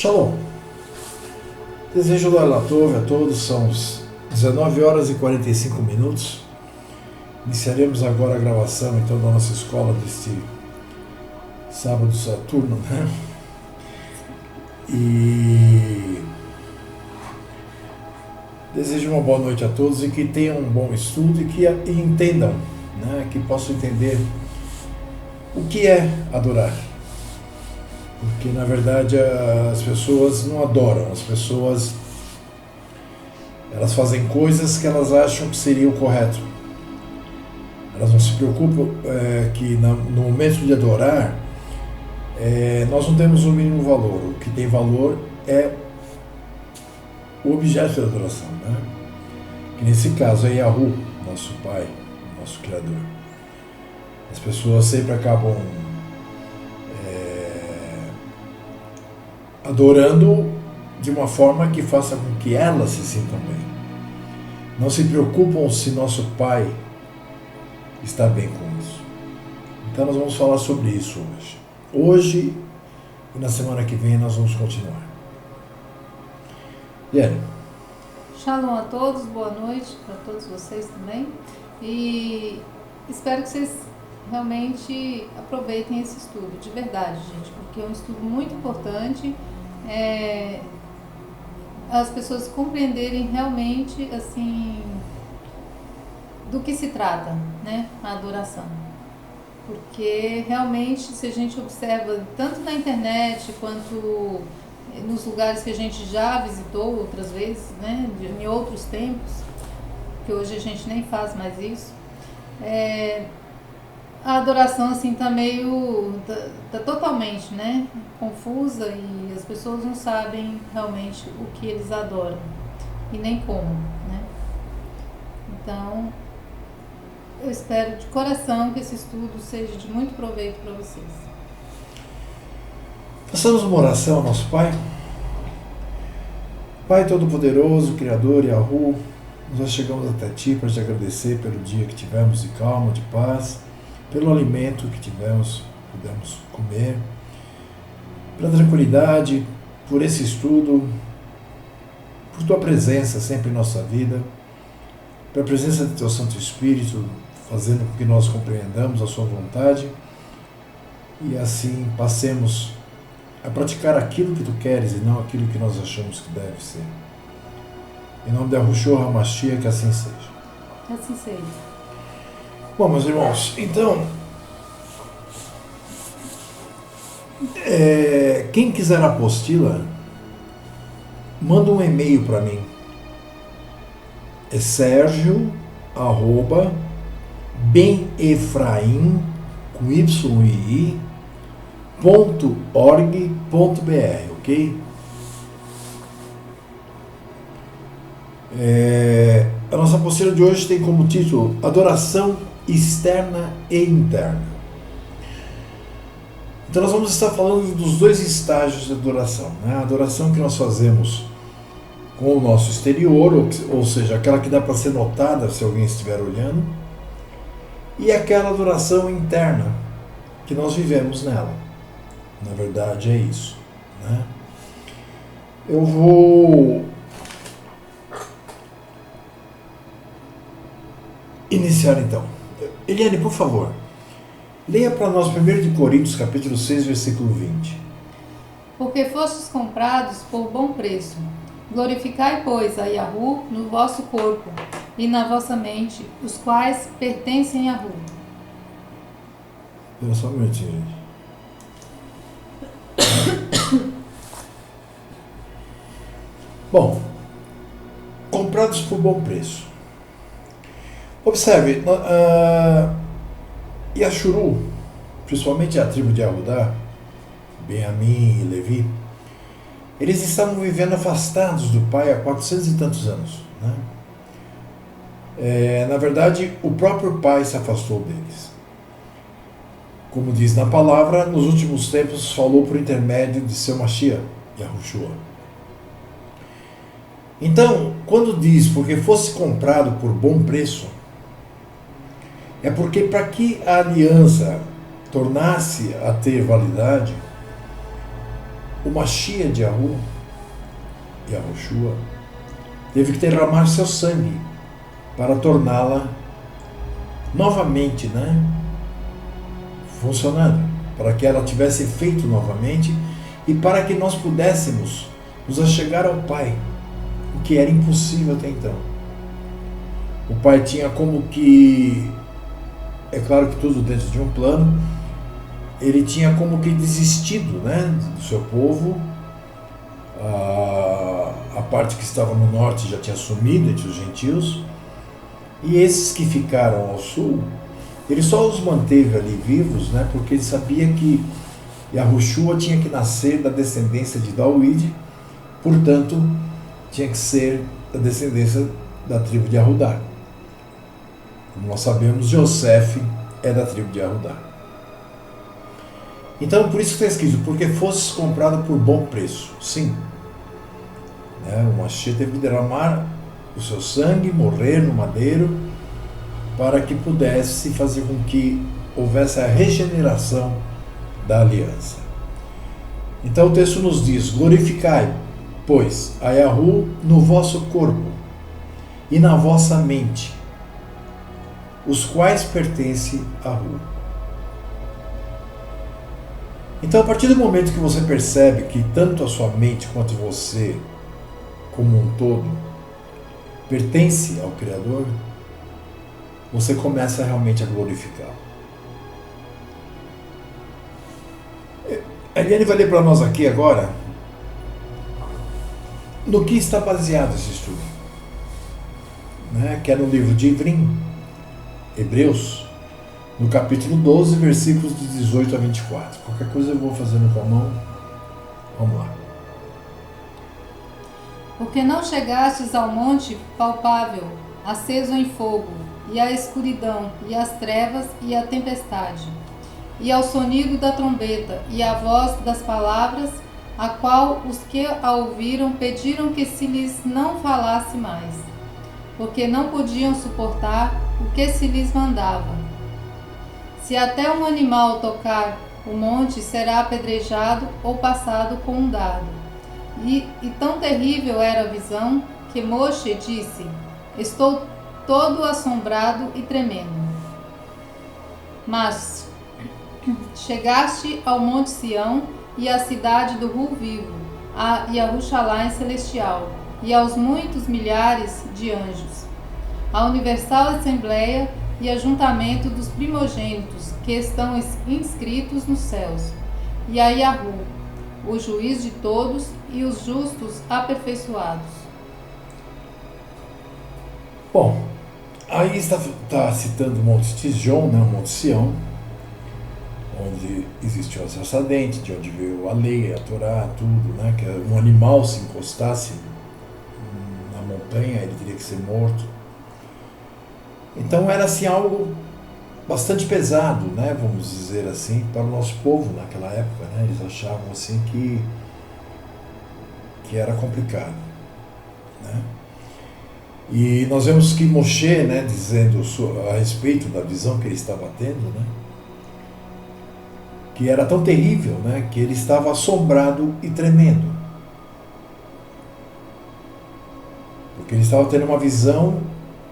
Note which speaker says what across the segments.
Speaker 1: Shalom. Desejo dar Latov a todos, são 19 horas e 45 minutos. Iniciaremos agora a gravação então da nossa escola deste sábado Saturno, né? E desejo uma boa noite a todos e que tenham um bom estudo e que entendam, né? Que possam entender o que é adorar. Porque, na verdade, as pessoas não adoram, as pessoas elas fazem coisas que elas acham que seria o correto. Elas não se preocupam que no momento de adorar, nós não temos o mínimo valor. O que tem valor é o objeto da adoração, né? Que nesse caso é Yahu, nosso Pai, nosso Criador. As pessoas sempre acabam adorando de uma forma que faça com que elas se sintam bem. Não se preocupam se nosso Pai está bem com isso. Então nós vamos falar sobre isso hoje. Hoje e na semana que vem nós vamos continuar. Liane.
Speaker 2: Shalom a todos, boa noite para todos vocês também. E espero que vocês realmente aproveitem esse estudo, de verdade, gente, porque é um estudo muito importante. As pessoas compreenderem realmente assim do que se trata, né, a adoração, porque realmente se a gente observa tanto na internet quanto nos lugares que a gente já visitou outras vezes, né, em outros tempos, que hoje a gente nem faz mais isso, a adoração assim tá totalmente, né, confusa e as pessoas não sabem realmente o que eles adoram e nem como, né? Então, eu espero de coração que esse estudo seja de muito proveito para vocês.
Speaker 1: Façamos uma oração ao nosso Pai. Pai Todo-Poderoso, Criador Yahu, nós chegamos até Ti para te agradecer pelo dia que tivemos de calma, de paz, pelo alimento que pudemos comer, pela tranquilidade, por esse estudo, por Tua presença sempre em nossa vida, pela presença de Teu Santo Espírito, fazendo com que nós compreendamos a Sua vontade e assim passemos a praticar aquilo que Tu queres e não aquilo que nós achamos que deve ser. Em nome de Yahushua HaMashiach, que assim seja.
Speaker 2: Assim seja.
Speaker 1: Bom, meus irmãos, então, quem quiser a apostila, manda um e-mail para mim. É sergio@benefraim, com y.org.br, ok? A nossa apostila de hoje tem como título Adoração Externa e Interna. Então nós vamos estar falando dos dois estágios de adoração, né? A adoração que nós fazemos com o nosso exterior, ou seja, aquela que dá para ser notada se alguém estiver olhando, e aquela adoração interna que nós vivemos nela. Na verdade é isso, né? Eu vou iniciar então. Eliane, por favor, leia para nós 1 de Coríntios, capítulo 6, versículo 20.
Speaker 2: Porque fostes comprados por bom preço. Glorificai, pois, a Yahu no vosso corpo e na vossa mente, os quais pertencem a Yahu.
Speaker 1: Espera só um minutinho, gente. Bom, comprados por bom preço. Observe, Yashuru, principalmente a tribo de Yehudá, Benjamim e Levi, eles estavam vivendo afastados do pai há 400 e tantos anos, né? Na verdade, o próprio pai se afastou deles. Como diz na palavra, nos últimos tempos falou por intermédio de seu Mashiach, Yahushua. Então, quando diz porque fosse comprado por bom preço, é porque para que a aliança tornasse a ter validade, o Mashiach de Yahu, Yahushua, teve que derramar seu sangue para torná-la novamente, funcionando, para que ela tivesse efeito novamente e para que nós pudéssemos nos achegar ao Pai, o que era impossível até então. O Pai tinha como que, é claro que tudo dentro de um plano, ele tinha como que desistido, do seu povo. A parte que estava no norte já tinha sumido entre os gentios, e esses que ficaram ao sul, ele só os manteve ali vivos, porque ele sabia que Yahushua tinha que nascer da descendência de David, portanto, tinha que ser da descendência da tribo de Yehudá. Como nós sabemos, Yosef é da tribo de Yehudá. Então, por isso que está escrito, porque fosses comprado por bom preço. Sim. O Mashiach teve que derramar o seu sangue, morrer no madeiro, para que pudesse fazer com que houvesse a regeneração da aliança. Então o texto nos diz: glorificai, pois, a Yahu no vosso corpo e na vossa mente, os quais pertencem a Hu. Então, a partir do momento que você percebe que tanto a sua mente quanto você, como um todo, pertence ao Criador, você começa realmente a glorificá-lo. A Eliane vai ler para nós aqui agora no que está baseado esse estudo, que é no livro de Hebreus, no capítulo 12, versículos de 18 a 24. Qualquer coisa eu vou fazendo com a mão. Vamos lá.
Speaker 2: Porque não chegastes ao monte palpável, aceso em fogo, e à escuridão, e às trevas, e à tempestade, e ao sonido da trombeta, e à voz das palavras, a qual os que a ouviram pediram que se lhes não falasse mais, porque não podiam suportar o que se lhes mandava. Se até um animal tocar o monte, será apedrejado ou passado com um dardo. E tão terrível era a visão, que Moshe disse: estou todo assombrado e tremendo. Mas chegaste ao monte Sião e à cidade do Ru vivo, e a Jerusalém celestial, e aos muitos milhares de anjos, a universal assembleia e ajuntamento dos primogênitos que estão inscritos nos céus, e a Yahu, o juiz de todos, e os justos aperfeiçoados.
Speaker 1: Bom, aí está citando o Monte Tijon, o Monte Sião, onde existe o sacerdote, de onde veio a lei, a Torá, tudo, que um animal se encostasse na montanha, ele teria que ser morto. Então era assim algo bastante pesado, vamos dizer assim, para o nosso povo naquela época, eles achavam assim que era complicado, E nós vemos que Moshe, dizendo a respeito da visão que ele estava tendo, que era tão terrível, que ele estava assombrado e tremendo, porque ele estava tendo uma visão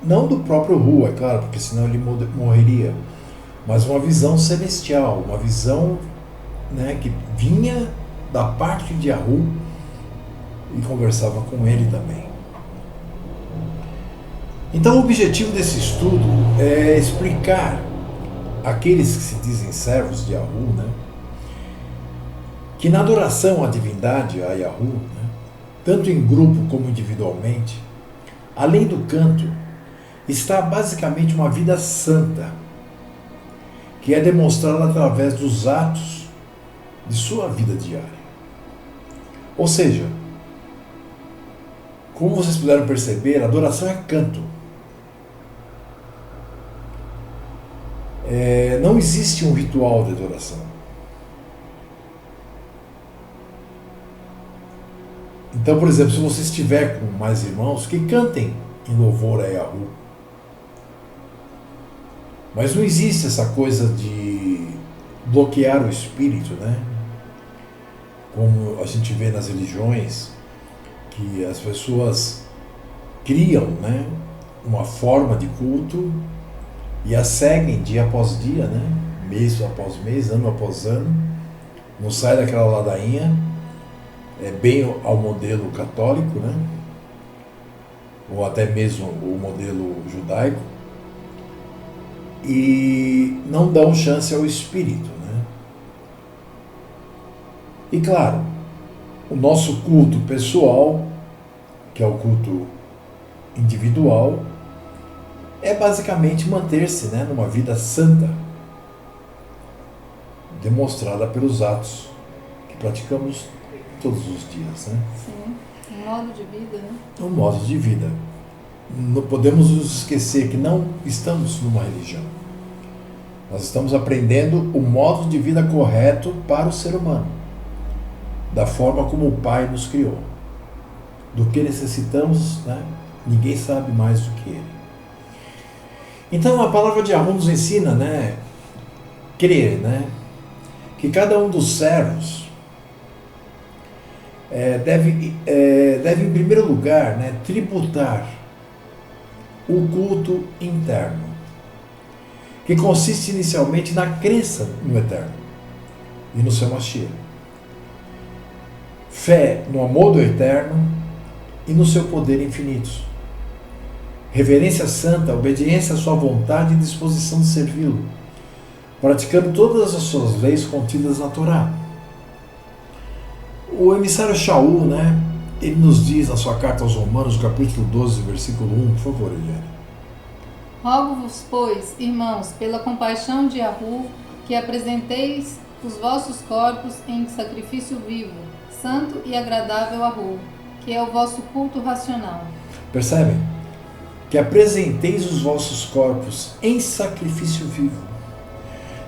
Speaker 1: não do próprio Ru, é claro, porque senão ele morreria, mas uma visão celestial, uma visão que vinha da parte de Yahu e conversava com ele também. Então o objetivo desse estudo é explicar àqueles que se dizem servos de Yahu, que na adoração à divindade, a Yahu, tanto em grupo como individualmente, além do canto, está basicamente uma vida santa, que é demonstrada através dos atos de sua vida diária. Ou seja, como vocês puderam perceber, a adoração é canto. Não existe um ritual de adoração. Então, por exemplo, se você estiver com mais irmãos, que cantem em louvor a Yahu. Mas não existe essa coisa de bloquear o espírito, como a gente vê nas religiões, que as pessoas criam, né, uma forma de culto e a seguem dia após dia, né, mês após mês, ano após ano, não sai daquela ladainha, bem ao modelo católico, né, ou até mesmo o modelo judaico, e não dão chance ao espírito, né? E claro, o nosso culto pessoal, que é o culto individual, é basicamente manter-se, né, numa vida santa, demonstrada pelos atos que praticamos todos os dias, né?
Speaker 2: Sim, um modo de vida, né?
Speaker 1: Um modo de vida. Não podemos nos esquecer que não estamos numa religião. Nós estamos aprendendo o modo de vida correto para o ser humano, da forma como o Pai nos criou. Do que necessitamos, né? Ninguém sabe mais do que Ele. Então a palavra de Yahweh nos ensina, né, crer, né, que cada um dos servos deve em primeiro lugar, né, tributar o culto interno, que consiste inicialmente na crença no Eterno e no seu Mashiach, fé no amor do Eterno e no seu poder infinito, reverência santa, obediência à sua vontade e disposição de servi-lo, praticando todas as suas leis contidas na Torá. O emissário Shaul, né, ele nos diz na sua carta aos Romanos, capítulo 12, versículo 1, por favor, Eliane.
Speaker 2: Rogo-vos, pois, irmãos, pela compaixão de Yahu, que apresenteis os vossos corpos em sacrifício vivo, santo e agradável a Yahu, que é o vosso culto racional.
Speaker 1: Percebem? Que apresenteis os vossos corpos em sacrifício vivo.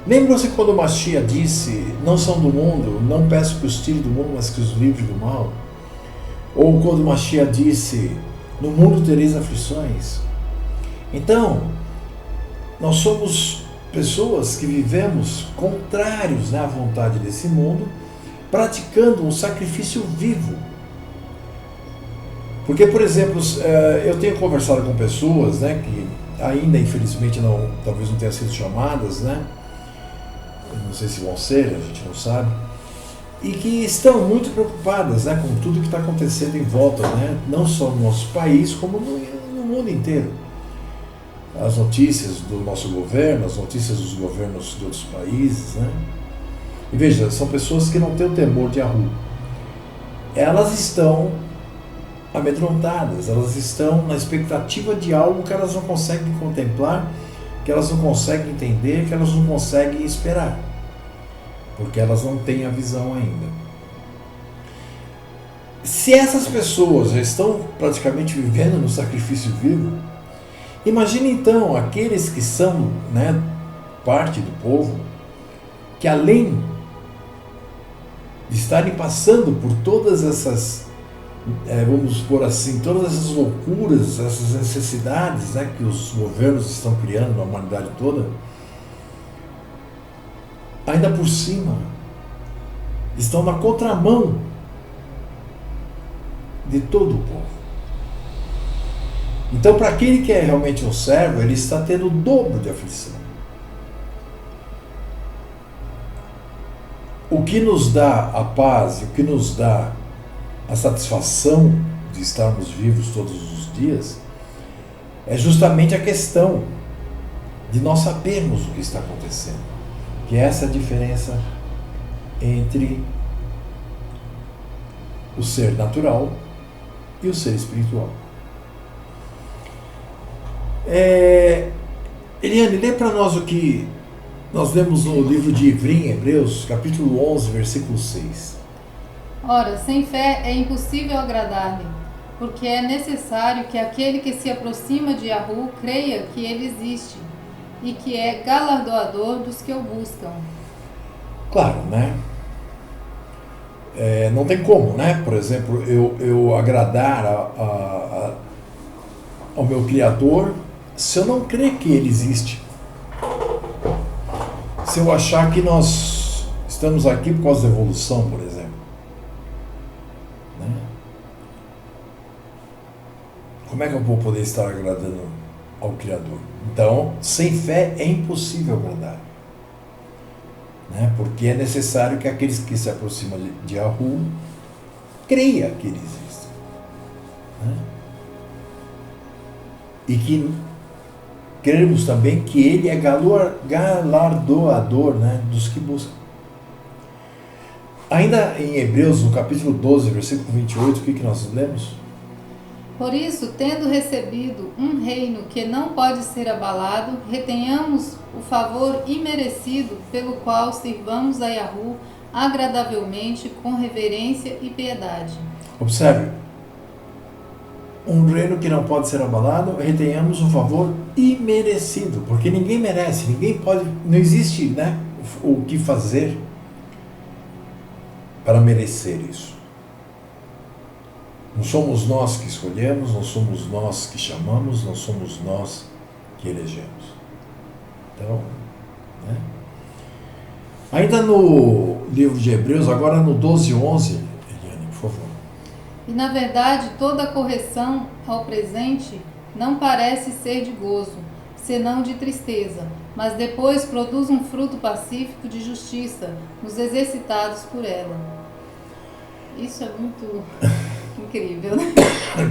Speaker 1: Lembram-se quando o Mashiach disse, não são do mundo, não peço que os tire do mundo, mas que os livre do mal? Ou quando o Mashiach disse, no mundo tereis aflições? Então, nós somos pessoas que vivemos contrários, né, à vontade desse mundo, praticando um sacrifício vivo. Porque, por exemplo, eu tenho conversado com pessoas, né, que ainda infelizmente talvez não tenham sido chamadas, né, não sei se vão ser, a gente não sabe, e que estão muito preocupadas, né, com tudo que está acontecendo em volta, né, não só no nosso país, como no mundo inteiro. As notícias do nosso governo, as notícias dos governos de outros países, né? E veja, são pessoas que não têm o temor de Yahu. Elas estão amedrontadas, elas estão na expectativa de algo que elas não conseguem contemplar, que elas não conseguem entender, que elas não conseguem esperar, porque elas não têm a visão ainda. Se essas pessoas já estão praticamente vivendo no sacrifício vivo, imagine então aqueles que são, né, parte do povo, que além de estarem passando por todas essas, vamos por assim, todas essas loucuras, essas necessidades, né, que os governos estão criando na humanidade toda, ainda por cima estão na contramão de todo o povo. Então, para aquele que é realmente um servo, ele está tendo o dobro de aflição. O que nos dá a paz e o que nos dá a satisfação de estarmos vivos todos os dias é justamente a questão de nós sabermos o que está acontecendo. Que é essa diferença entre o ser natural e o ser espiritual. Eliane, lê para nós o que nós lemos no livro de Ivrim, Hebreus, capítulo 11, versículo 6.
Speaker 2: Ora, sem fé é impossível agradar-lhe, porque é necessário que aquele que se aproxima de Yahu creia que ele existe e que é galardoador dos que o buscam. Claro,
Speaker 1: né? Não tem como, né? Por exemplo, eu agradar ao meu Criador se eu não crer que Ele existe. Se eu achar que nós estamos aqui por causa da evolução, por exemplo. como é que eu vou poder estar agradando ao Criador? Então, sem fé é impossível agradar. Né? Porque é necessário que aqueles que se aproximam de Yahu creia que ele existe. Né? E que cremos também que ele é galardoador, né, dos que buscam. Ainda em Hebreus, no capítulo 12, versículo 28, o que nós lemos?
Speaker 2: Por isso, tendo recebido um reino que não pode ser abalado, retenhamos o favor imerecido pelo qual sirvamos a Yahu agradavelmente, com reverência e piedade.
Speaker 1: Observe, um reino que não pode ser abalado, retenhamos um favor imerecido, porque ninguém merece, ninguém pode, não existe, né, o que fazer para merecer isso. Não somos nós que escolhemos, não somos nós que chamamos, não somos nós que elegemos. Então, né? Ainda no livro de Hebreus, agora no 12:11, Eliane, por favor.
Speaker 2: E na verdade, toda correção ao presente não parece ser de gozo, senão de tristeza, mas depois produz um fruto pacífico de justiça nos exercitados por ela. Isso é muito incrível, né?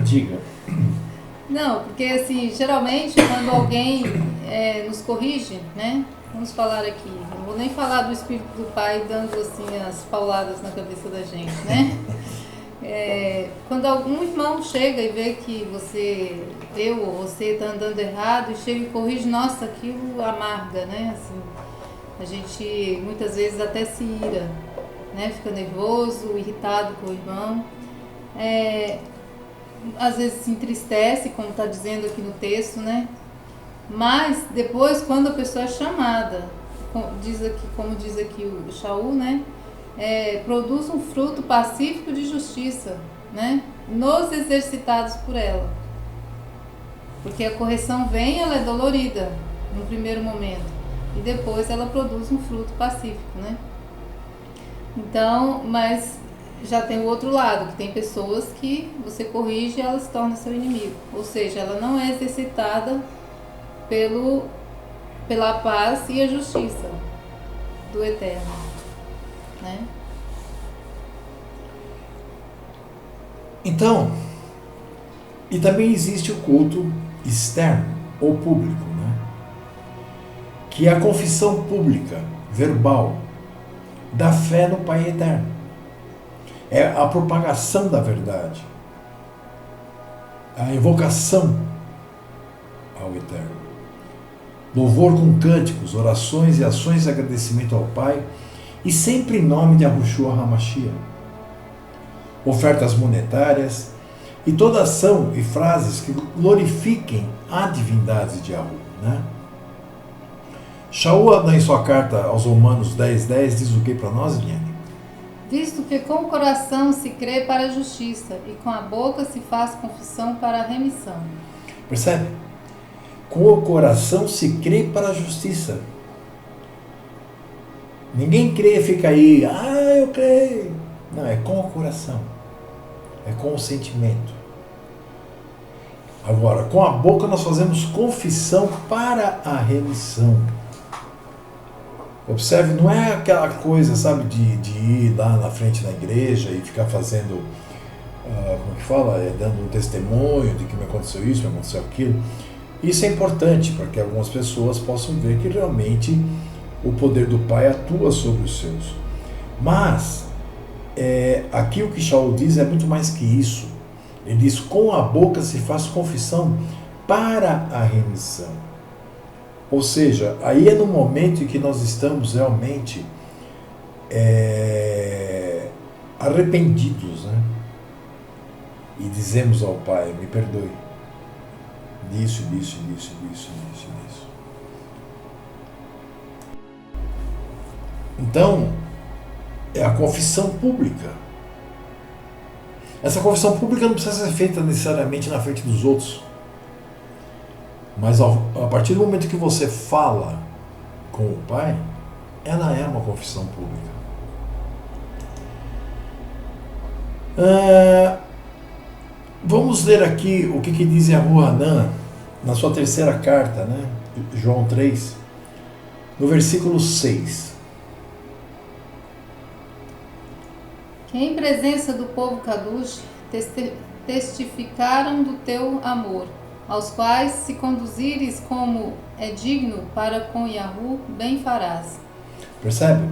Speaker 1: Diga.
Speaker 2: Não, porque assim, geralmente quando alguém nos corrige, né? Vamos falar aqui, não vou nem falar do Espírito do Pai dando assim as pauladas na cabeça da gente, né? Quando algum irmão chega e vê que eu ou você está andando errado e chega e corrige, nossa, aquilo amarga, né? Assim, a gente muitas vezes até se ira, né? Fica nervoso, irritado com o irmão. Às vezes se entristece, como está dizendo aqui no texto, né? Mas depois, quando a pessoa é chamada, como diz aqui o Shaul, né? Produz um fruto pacífico de justiça, né? Nos exercitados por ela. Porque a correção vem, ela é dolorida no primeiro momento, e depois ela produz um fruto pacífico, né? Então, mas já tem o outro lado, que tem pessoas que você corrige e ela se torna seu inimigo. Ou seja, ela não é exercitada pela paz e a justiça do Eterno, né?
Speaker 1: Então, e também existe o culto externo ou público, né? Que é a confissão pública, verbal, da fé no Pai Eterno. É a propagação da verdade, a evocação ao Eterno. Louvor com cânticos, orações e ações de agradecimento ao Pai, e sempre em nome de Yahushua HaMashiach. Ofertas monetárias e toda ação e frases que glorifiquem a divindade de Yahu, né? Shaul, em sua carta aos Romanos 10:10, diz o que para nós, Eliane?
Speaker 2: Visto que com o coração se crê para a justiça e com a boca se faz confissão para a remissão.
Speaker 1: Percebe? Com o coração se crê para a justiça. Ninguém crê e fica aí, eu creio. Não, é com o coração. É com o sentimento. Agora, com a boca nós fazemos confissão para a remissão. Observe, não é aquela coisa, sabe, de ir lá na frente da igreja e ficar fazendo, como que fala? Dando um testemunho de que me aconteceu isso, me aconteceu aquilo. Isso é importante para que algumas pessoas possam ver que realmente o poder do Pai atua sobre os seus. Mas, aqui o que Shaul diz é muito mais que isso. Ele diz, com a boca se faz confissão para a remissão. Ou seja, aí é no momento em que nós estamos realmente arrependidos, né? E dizemos ao Pai, me perdoe, disso. Então, é a confissão pública. Essa confissão pública não precisa ser feita necessariamente na frente dos outros. Mas a partir do momento que você fala com o Pai, ela é uma confissão pública. Vamos ler aqui o que diz Yahu Hanan na sua terceira carta, né? João 3, no versículo 6.
Speaker 2: Que em presença do povo Kadush testificaram do teu amor, aos quais se conduzires como é digno para com Yahu, bem farás.
Speaker 1: Percebe?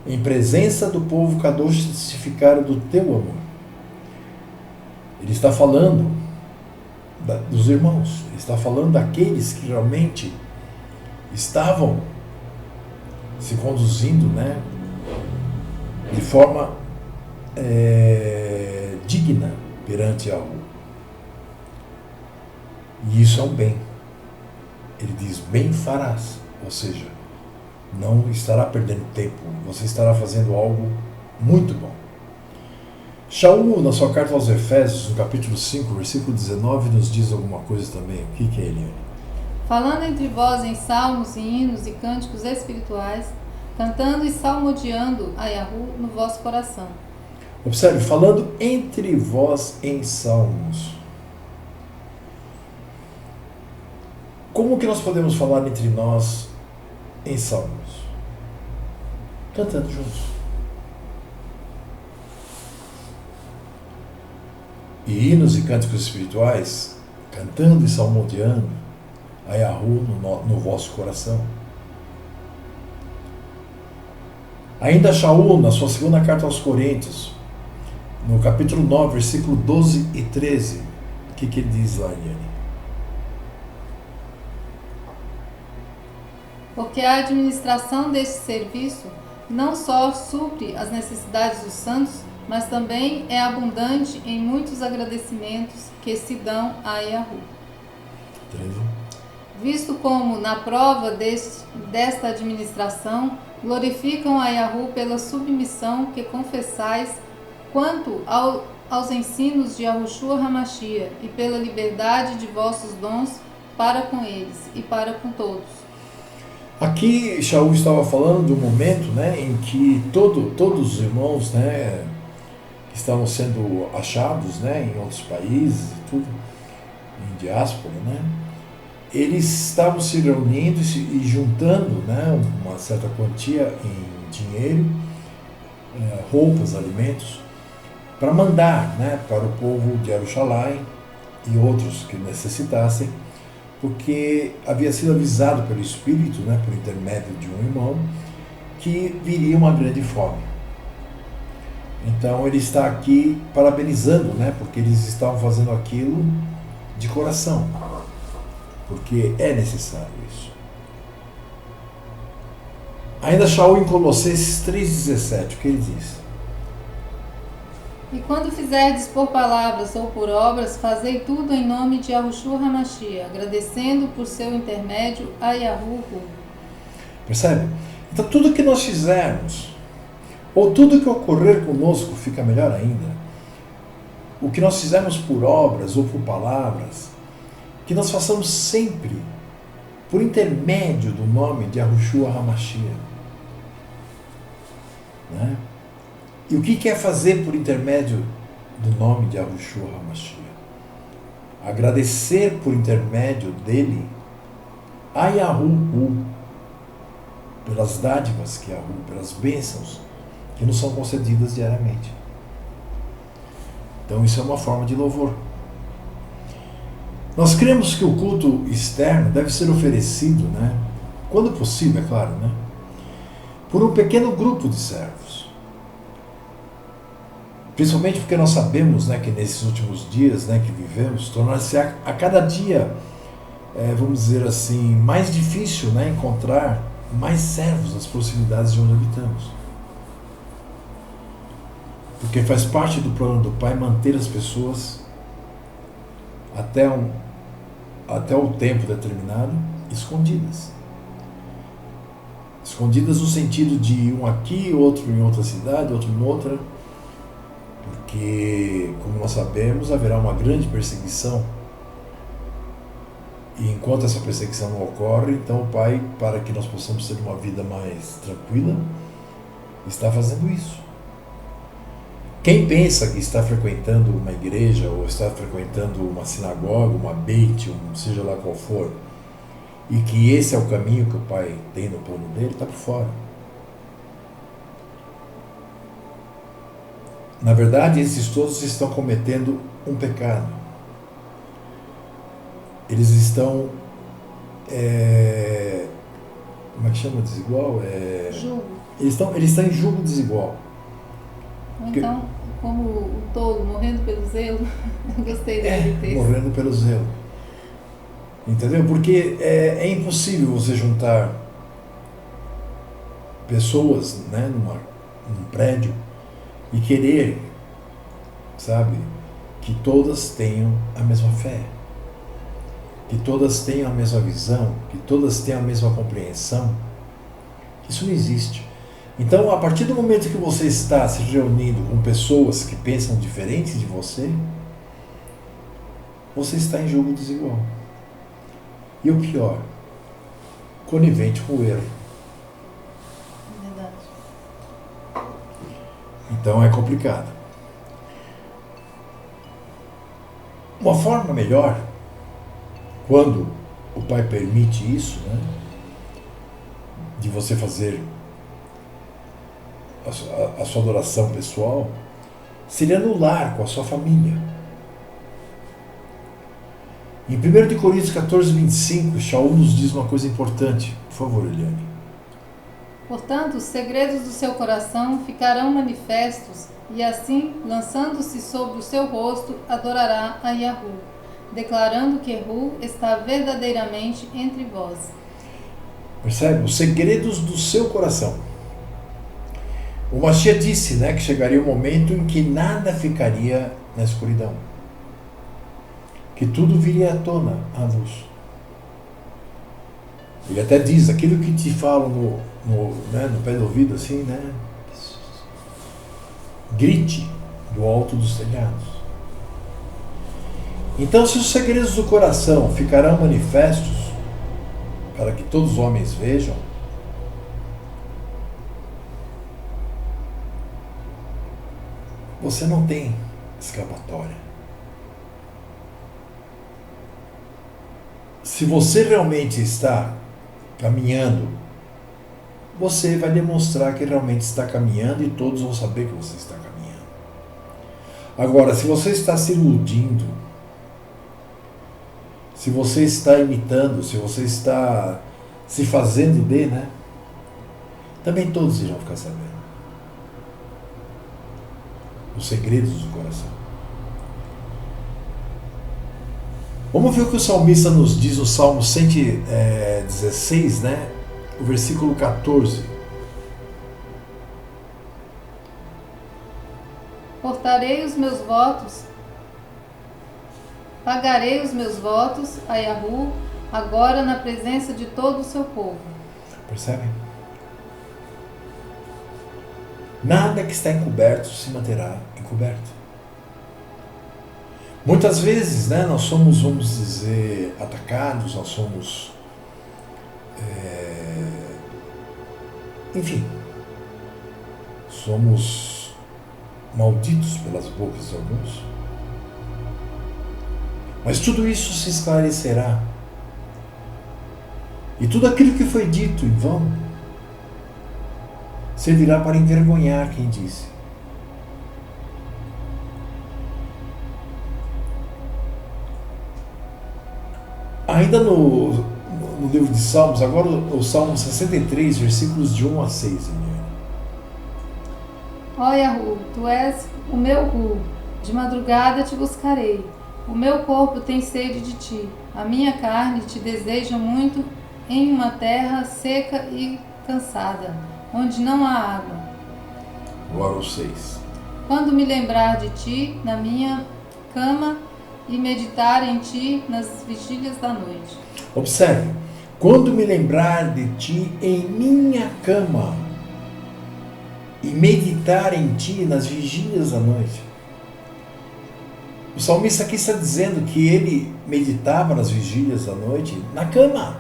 Speaker 1: Em presença do povo Kadosh testificaram do teu amor. Ele está falando dos irmãos, ele está falando daqueles que realmente estavam se conduzindo, né, de forma digna perante Yahu. E isso é um bem. Ele diz, bem farás, ou seja, não estará perdendo tempo, você estará fazendo algo muito bom. Shaul, na sua carta aos Efésios, no capítulo 5, versículo 19, nos diz alguma coisa também. O que é, Eliane?
Speaker 2: Falando entre vós em salmos e hinos e cânticos espirituais, cantando e salmodiando a Yahu no vosso coração.
Speaker 1: Observe, falando entre vós em salmos. Como que nós podemos falar entre nós em salmos? Cantando juntos. E hinos e cânticos espirituais, cantando e salmodiando a Yahu no vosso coração. Ainda Shaul, na sua segunda carta aos Coríntios, no capítulo 9, versículo 12 e 13, o que ele diz lá, Eliane?
Speaker 2: Porque a administração deste serviço não só supre as necessidades dos santos, mas também é abundante em muitos agradecimentos que se dão a Yahu.
Speaker 1: 13.
Speaker 2: Visto como, na prova desta administração, glorificam a Yahu pela submissão que confessais quanto aos ensinos de Yahushua Hamashia e pela liberdade de vossos dons para com eles e para com todos.
Speaker 1: Aqui Shaul estava falando de um momento, né, em que todos os irmãos, né, que estavam sendo achados, né, em outros países e tudo, em diáspora, né, eles estavam se reunindo e juntando, né, uma certa quantia em dinheiro, roupas, alimentos, para mandar, né, para o povo de Jerusalém e outros que necessitassem, porque havia sido avisado pelo Espírito, né, por intermédio de um irmão, que viria uma grande fome. Então ele está aqui parabenizando, né, porque eles estavam fazendo aquilo de coração, porque é necessário isso. Ainda Shaul em Colossenses 3,17, o que ele diz?
Speaker 2: E quando fizerdes por palavras ou por obras, fazei tudo em nome de Yahushua Hamashia, agradecendo por seu intermédio a Yahu.
Speaker 1: Percebe? Então tudo que nós fizermos, ou tudo que ocorrer conosco, fica melhor ainda. O que nós fizermos por obras ou por palavras, que nós façamos sempre por intermédio do nome de Yahushua Hamashia. Né? E o que é fazer por intermédio do nome de Yahushua Hamashia? Agradecer por intermédio dele a Yahu, pelas dádivas que Yahu, pelas bênçãos que nos são concedidas diariamente. Então isso é uma forma de louvor. Nós cremos que o culto externo deve ser oferecido, né, quando possível, é claro, né, por um pequeno grupo de servos. Principalmente porque nós sabemos, né, que nesses últimos dias, né, que vivemos, torna-se a cada dia, vamos dizer assim, mais difícil, né, encontrar mais servos nas proximidades de onde habitamos. Porque faz parte do plano do Pai manter as pessoas até o tempo determinado escondidas. Escondidas no sentido de um aqui, outro em outra cidade, outro em outra, porque, como nós sabemos, haverá uma grande perseguição. E enquanto essa perseguição não ocorre, então o Pai, para que nós possamos ter uma vida mais tranquila, está fazendo isso. Quem pensa que está frequentando uma igreja ou está frequentando uma sinagoga, uma beit, seja lá qual for, e que esse é o caminho que o Pai tem no plano dele, está por fora. Na verdade, esses todos estão cometendo um pecado. Eles estão, como é que chama desigual?
Speaker 2: Julgo.
Speaker 1: Eles estão em julgo desigual.
Speaker 2: Então, como o tolo morrendo pelo zelo, eu gostei desse texto.
Speaker 1: Morrendo pelo zelo. Entendeu? Porque é impossível você juntar pessoas, né, num prédio e querer, sabe, que todas tenham a mesma fé, que todas tenham a mesma visão, que todas tenham a mesma compreensão. Isso não existe. Então, a partir do momento que você está se reunindo com pessoas que pensam diferente de você, você está em jogo desigual. E o pior, conivente com o erro.
Speaker 2: Verdade.
Speaker 1: Então é complicado. Uma forma melhor, quando o Pai permite isso, né, de você fazer a sua adoração pessoal, seria no lar, com a sua família. Em 1 de Coríntios 14, 25, Shaul nos diz uma coisa importante. Por favor, Eliane.
Speaker 2: Portanto, os segredos do seu coração ficarão manifestos, e assim, lançando-se sobre o seu rosto, adorará a Yahu, declarando que Yahu está verdadeiramente entre vós.
Speaker 1: Percebe? Os segredos do seu coração. O Mashiach disse, né, que chegaria um momento em que nada ficaria na escuridão. Que tudo viria à tona, à luz. Ele até diz, aquilo que te falam no pé do ouvido, assim, né? Grite do alto dos telhados. Então, se os segredos do coração ficarão manifestos, para que todos os homens vejam, você não tem escapatória. Se você realmente está caminhando, você vai demonstrar que realmente está caminhando e todos vão saber que você está caminhando. Agora, se você está se iludindo, se você está imitando, se você está se fazendo de, né? Também todos irão ficar sabendo. Os segredos do coração. Vamos ver o que o salmista nos diz no Salmo 116, né? O versículo 14.
Speaker 2: Portarei os meus votos, pagarei os meus votos a Yahu, agora na presença de todo o seu povo.
Speaker 1: Percebem? Nada que está encoberto se manterá encoberto. Muitas vezes, né, nós somos, vamos dizer, atacados, nós somos, enfim, somos malditos pelas bocas de alguns. Mas tudo isso se esclarecerá. E tudo aquilo que foi dito em vão servirá para envergonhar quem disse. Ainda no livro de Salmos, agora o Salmo 63, versículos de 1 a 6.
Speaker 2: Ó Yahu, tu és o meu Hu, de madrugada te buscarei. O meu corpo tem sede de ti, a minha carne te deseja muito em uma terra seca e cansada, onde não há água.
Speaker 1: Agora o 6.
Speaker 2: Quando me lembrar de ti na minha cama e meditar em ti nas vigílias da noite.
Speaker 1: Observe, quando me lembrar de ti em minha cama e meditar em ti nas vigílias da noite. O salmista aqui está dizendo que ele meditava nas vigílias da noite na cama.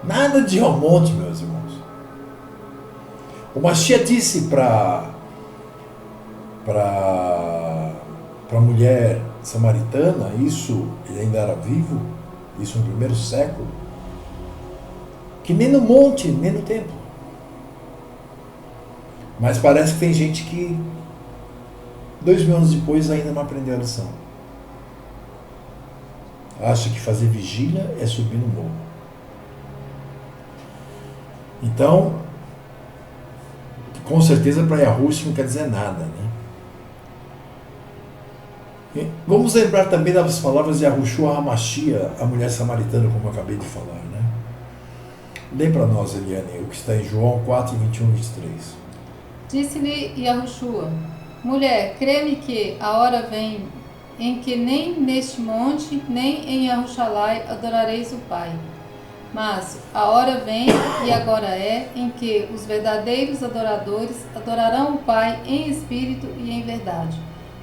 Speaker 1: Nada de ao monte, meus irmãos. O Mashiach disse para a mulher samaritana, isso, ele ainda era vivo, isso no primeiro século, que nem no monte, nem no templo. Mas parece que tem gente que 2000 anos depois ainda não aprendeu a lição. Acha que fazer vigília é subir no morro. Então, com certeza para Yahu isso não quer dizer nada, né? Vamos lembrar também das palavras de Yahushua HaMashiach, a mulher samaritana, como eu acabei de falar, né? Lê para nós, Eliane, o que está em João 4, 21 e 23.
Speaker 2: Disse-lhe Yahushua: mulher, crê-me que a hora vem em que nem neste monte, nem em Yahushalai adorareis o Pai. Mas a hora vem, e agora é, em que os verdadeiros adoradores adorarão o Pai em espírito e em verdade.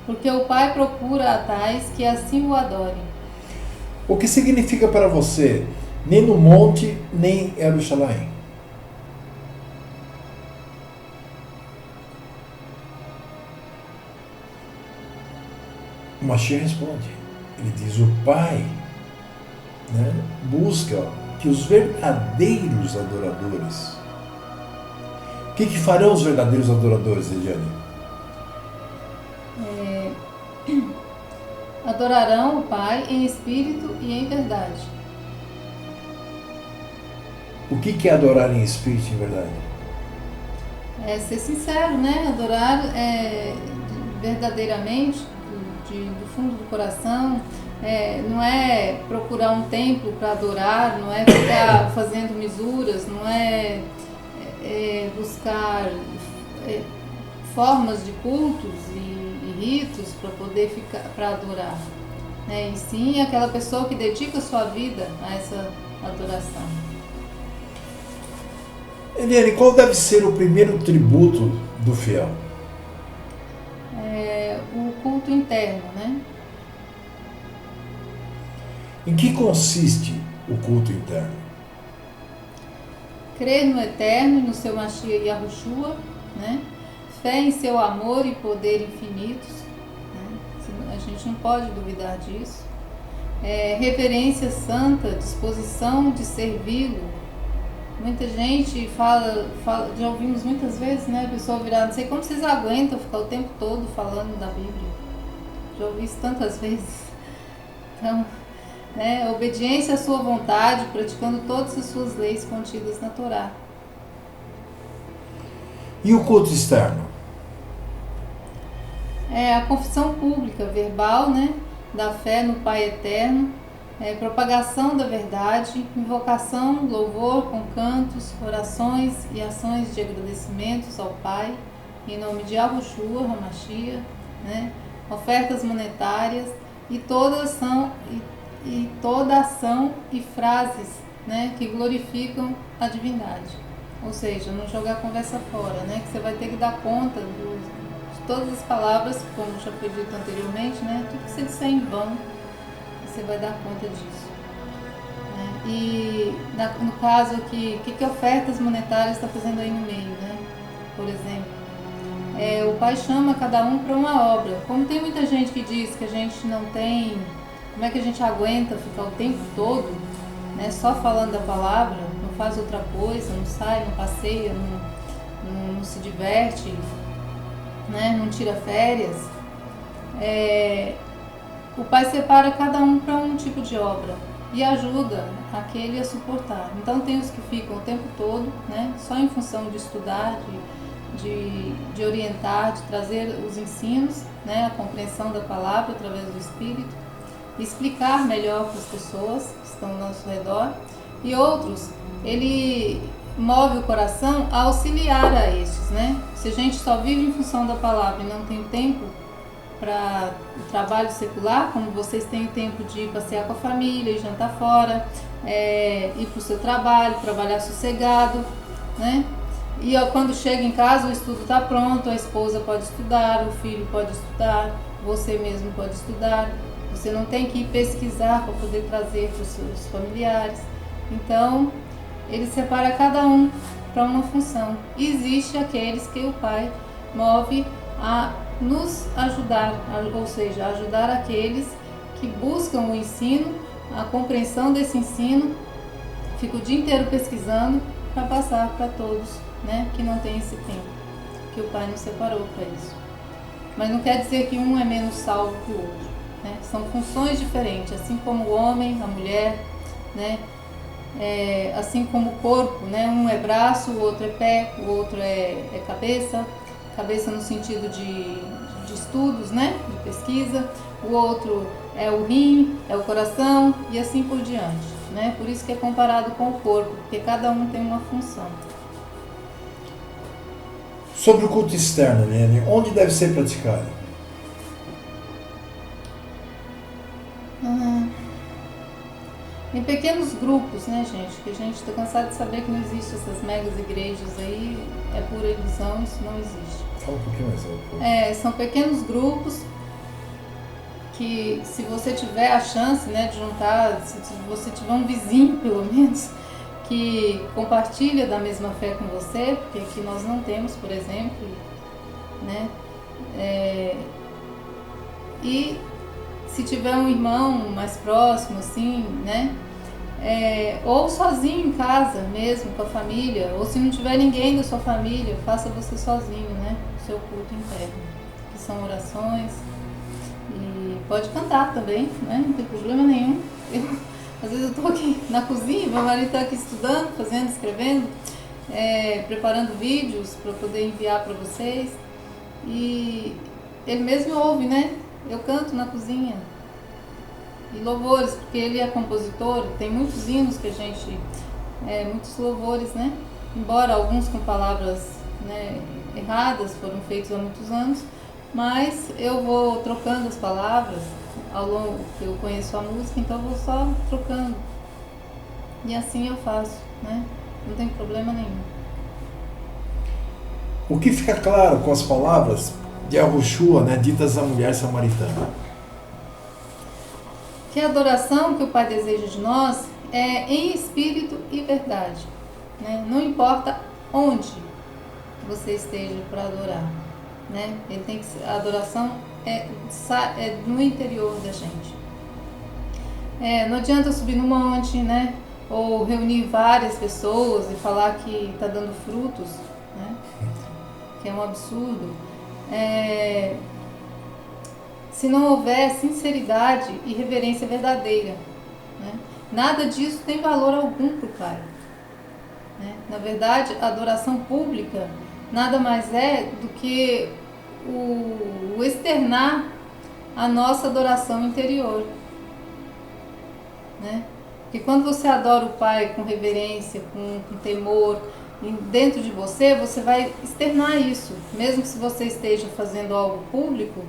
Speaker 2: Porque o Pai procura a tais que assim o adorem.
Speaker 1: O que significa para você, nem no monte, nem em Jerusalém? O Mashiach responde. Ele diz, o Pai, né, busca que os verdadeiros adoradores... O que farão os verdadeiros adoradores, Eliane?
Speaker 2: Adorarão o Pai em espírito e em verdade.
Speaker 1: O que é adorar em espírito e em verdade?
Speaker 2: É ser sincero, né? Adorar verdadeiramente, do fundo do coração. Não é procurar um templo para adorar, não é ficar fazendo misuras, não é buscar formas de cultos e ritos para poder ficar, para adorar, né? E sim aquela pessoa que dedica sua vida a essa adoração.
Speaker 1: Eliane, qual deve ser o primeiro tributo do fiel?
Speaker 2: O culto interno, né?
Speaker 1: Em que consiste o culto interno?
Speaker 2: Crer no Eterno e no seu Mashiach Yahushua, né? Fé em seu amor e poder infinitos, né? A gente não pode duvidar disso. Reverência santa, disposição de servi-lo. Muita gente fala, já ouvimos muitas vezes, né? A pessoa virar, não sei como vocês aguentam ficar o tempo todo falando da Bíblia. Já ouvi isso tantas vezes. Então, né? Obediência à sua vontade, praticando todas as suas leis contidas na Torá.
Speaker 1: E o culto externo?
Speaker 2: A confissão pública, verbal, né, da fé no Pai Eterno, propagação da verdade, invocação, louvor com cantos, orações e ações de agradecimentos ao Pai, em nome de Yahushua HaMashiach, né, ofertas monetárias e toda ação e frases, né, que glorificam a divindade. Ou seja, não jogar a conversa fora, né, que você vai ter que dar conta de todas as palavras, como já foi dito anteriormente, né? Tudo que você disser em vão, você vai dar conta disso, né? E no caso aqui, o que ofertas monetárias está fazendo aí no meio, né? Por exemplo, o Pai chama cada um para uma obra. Como tem muita gente que diz que a gente não tem, como é que a gente aguenta ficar o tempo todo, né? Só falando da palavra, não faz outra coisa, não sai, não passeia, não se diverte, né? Não tira férias. O Pai separa cada um para um tipo de obra e ajuda aquele a suportar. Então tem os que ficam o tempo todo, né? Só em função de estudar, de orientar, de trazer os ensinos, né? A compreensão da palavra através do Espírito, explicar melhor para as pessoas que estão ao nosso redor. E outros, ele move o coração a auxiliar a estes, né? Se a gente só vive em função da palavra e não tem tempo para o trabalho secular, como vocês têm o tempo de passear com a família, ir jantar fora, ir para o seu trabalho, trabalhar sossegado, né? E quando chega em casa o estudo está pronto, a esposa pode estudar, o filho pode estudar, você mesmo pode estudar, você não tem que ir pesquisar para poder trazer para os seus familiares. Então, ele separa cada um para uma função. E existe aqueles que o Pai move a nos ajudar, ou seja, ajudar aqueles que buscam o ensino, a compreensão desse ensino, fica o dia inteiro pesquisando para passar para todos, né, que não tem esse tempo, que o Pai nos separou para isso. Mas não quer dizer que um é menos salvo que o outro, né? São funções diferentes, assim como o homem, a mulher, né? Assim como o corpo, né? Um é braço, o outro é pé, o outro é cabeça, cabeça no sentido de estudos, né? De pesquisa, o outro é o rim, é o coração e assim por diante, né? Por isso que é comparado com o corpo, porque cada um tem uma função.
Speaker 1: Sobre o culto externo, Eliane, onde deve ser praticado?
Speaker 2: Em pequenos grupos, né, gente? Que a gente está cansado de saber que não existe essas megas igrejas aí, é pura ilusão, isso não existe.
Speaker 1: Fala um pouquinho mais alto.
Speaker 2: São pequenos grupos que, se você tiver a chance, né, de juntar, se você tiver um vizinho, pelo menos, que compartilha da mesma fé com você, porque aqui nós não temos, por exemplo, né? E se tiver um irmão mais próximo, assim, né? Ou sozinho em casa mesmo, com a família, ou se não tiver ninguém da sua família, faça você sozinho, né? O seu culto interno, que são orações. E pode cantar também, né? Não tem problema nenhum. Às vezes eu estou aqui na cozinha, meu marido está aqui estudando, fazendo, escrevendo, preparando vídeos para poder enviar para vocês. E ele mesmo ouve, né? Eu canto na cozinha. E louvores, porque ele é compositor, tem muitos hinos que a gente... muitos louvores, né? Embora alguns com palavras, né, erradas, foram feitos há muitos anos, mas eu vou trocando as palavras ao longo que eu conheço a música, então eu vou só trocando. E assim eu faço, né? Não tem problema nenhum.
Speaker 1: O que fica claro com as palavras de Yahushua, né, ditas à mulher samaritana?
Speaker 2: Que a adoração que o Pai deseja de nós é em espírito e verdade, né? Não importa onde você esteja para adorar, né? A adoração é no interior da gente. Não adianta subir no monte, né? Ou reunir várias pessoas e falar que está dando frutos, né? Que é um absurdo. Se não houver sinceridade e reverência verdadeira, né? Nada disso tem valor algum para o Pai, né? Na verdade, a adoração pública nada mais é do que o externar a nossa adoração interior, né? Porque quando você adora o Pai com reverência, com temor, dentro de você, você vai externar isso. Mesmo que se você esteja fazendo algo público,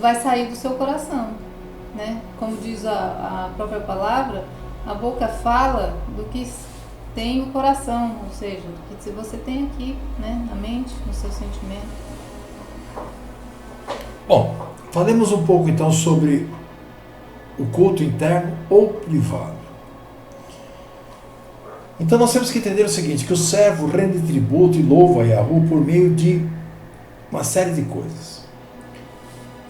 Speaker 2: vai sair do seu coração, né? Como diz a própria palavra, a boca fala do que tem o coração, ou seja, do que você tem aqui, né? Na mente, no seu sentimento.
Speaker 1: Bom, falemos um pouco então sobre o culto interno ou privado. Então nós temos que entender o seguinte, que o servo rende tributo e louva a Yahu por meio de uma série de coisas.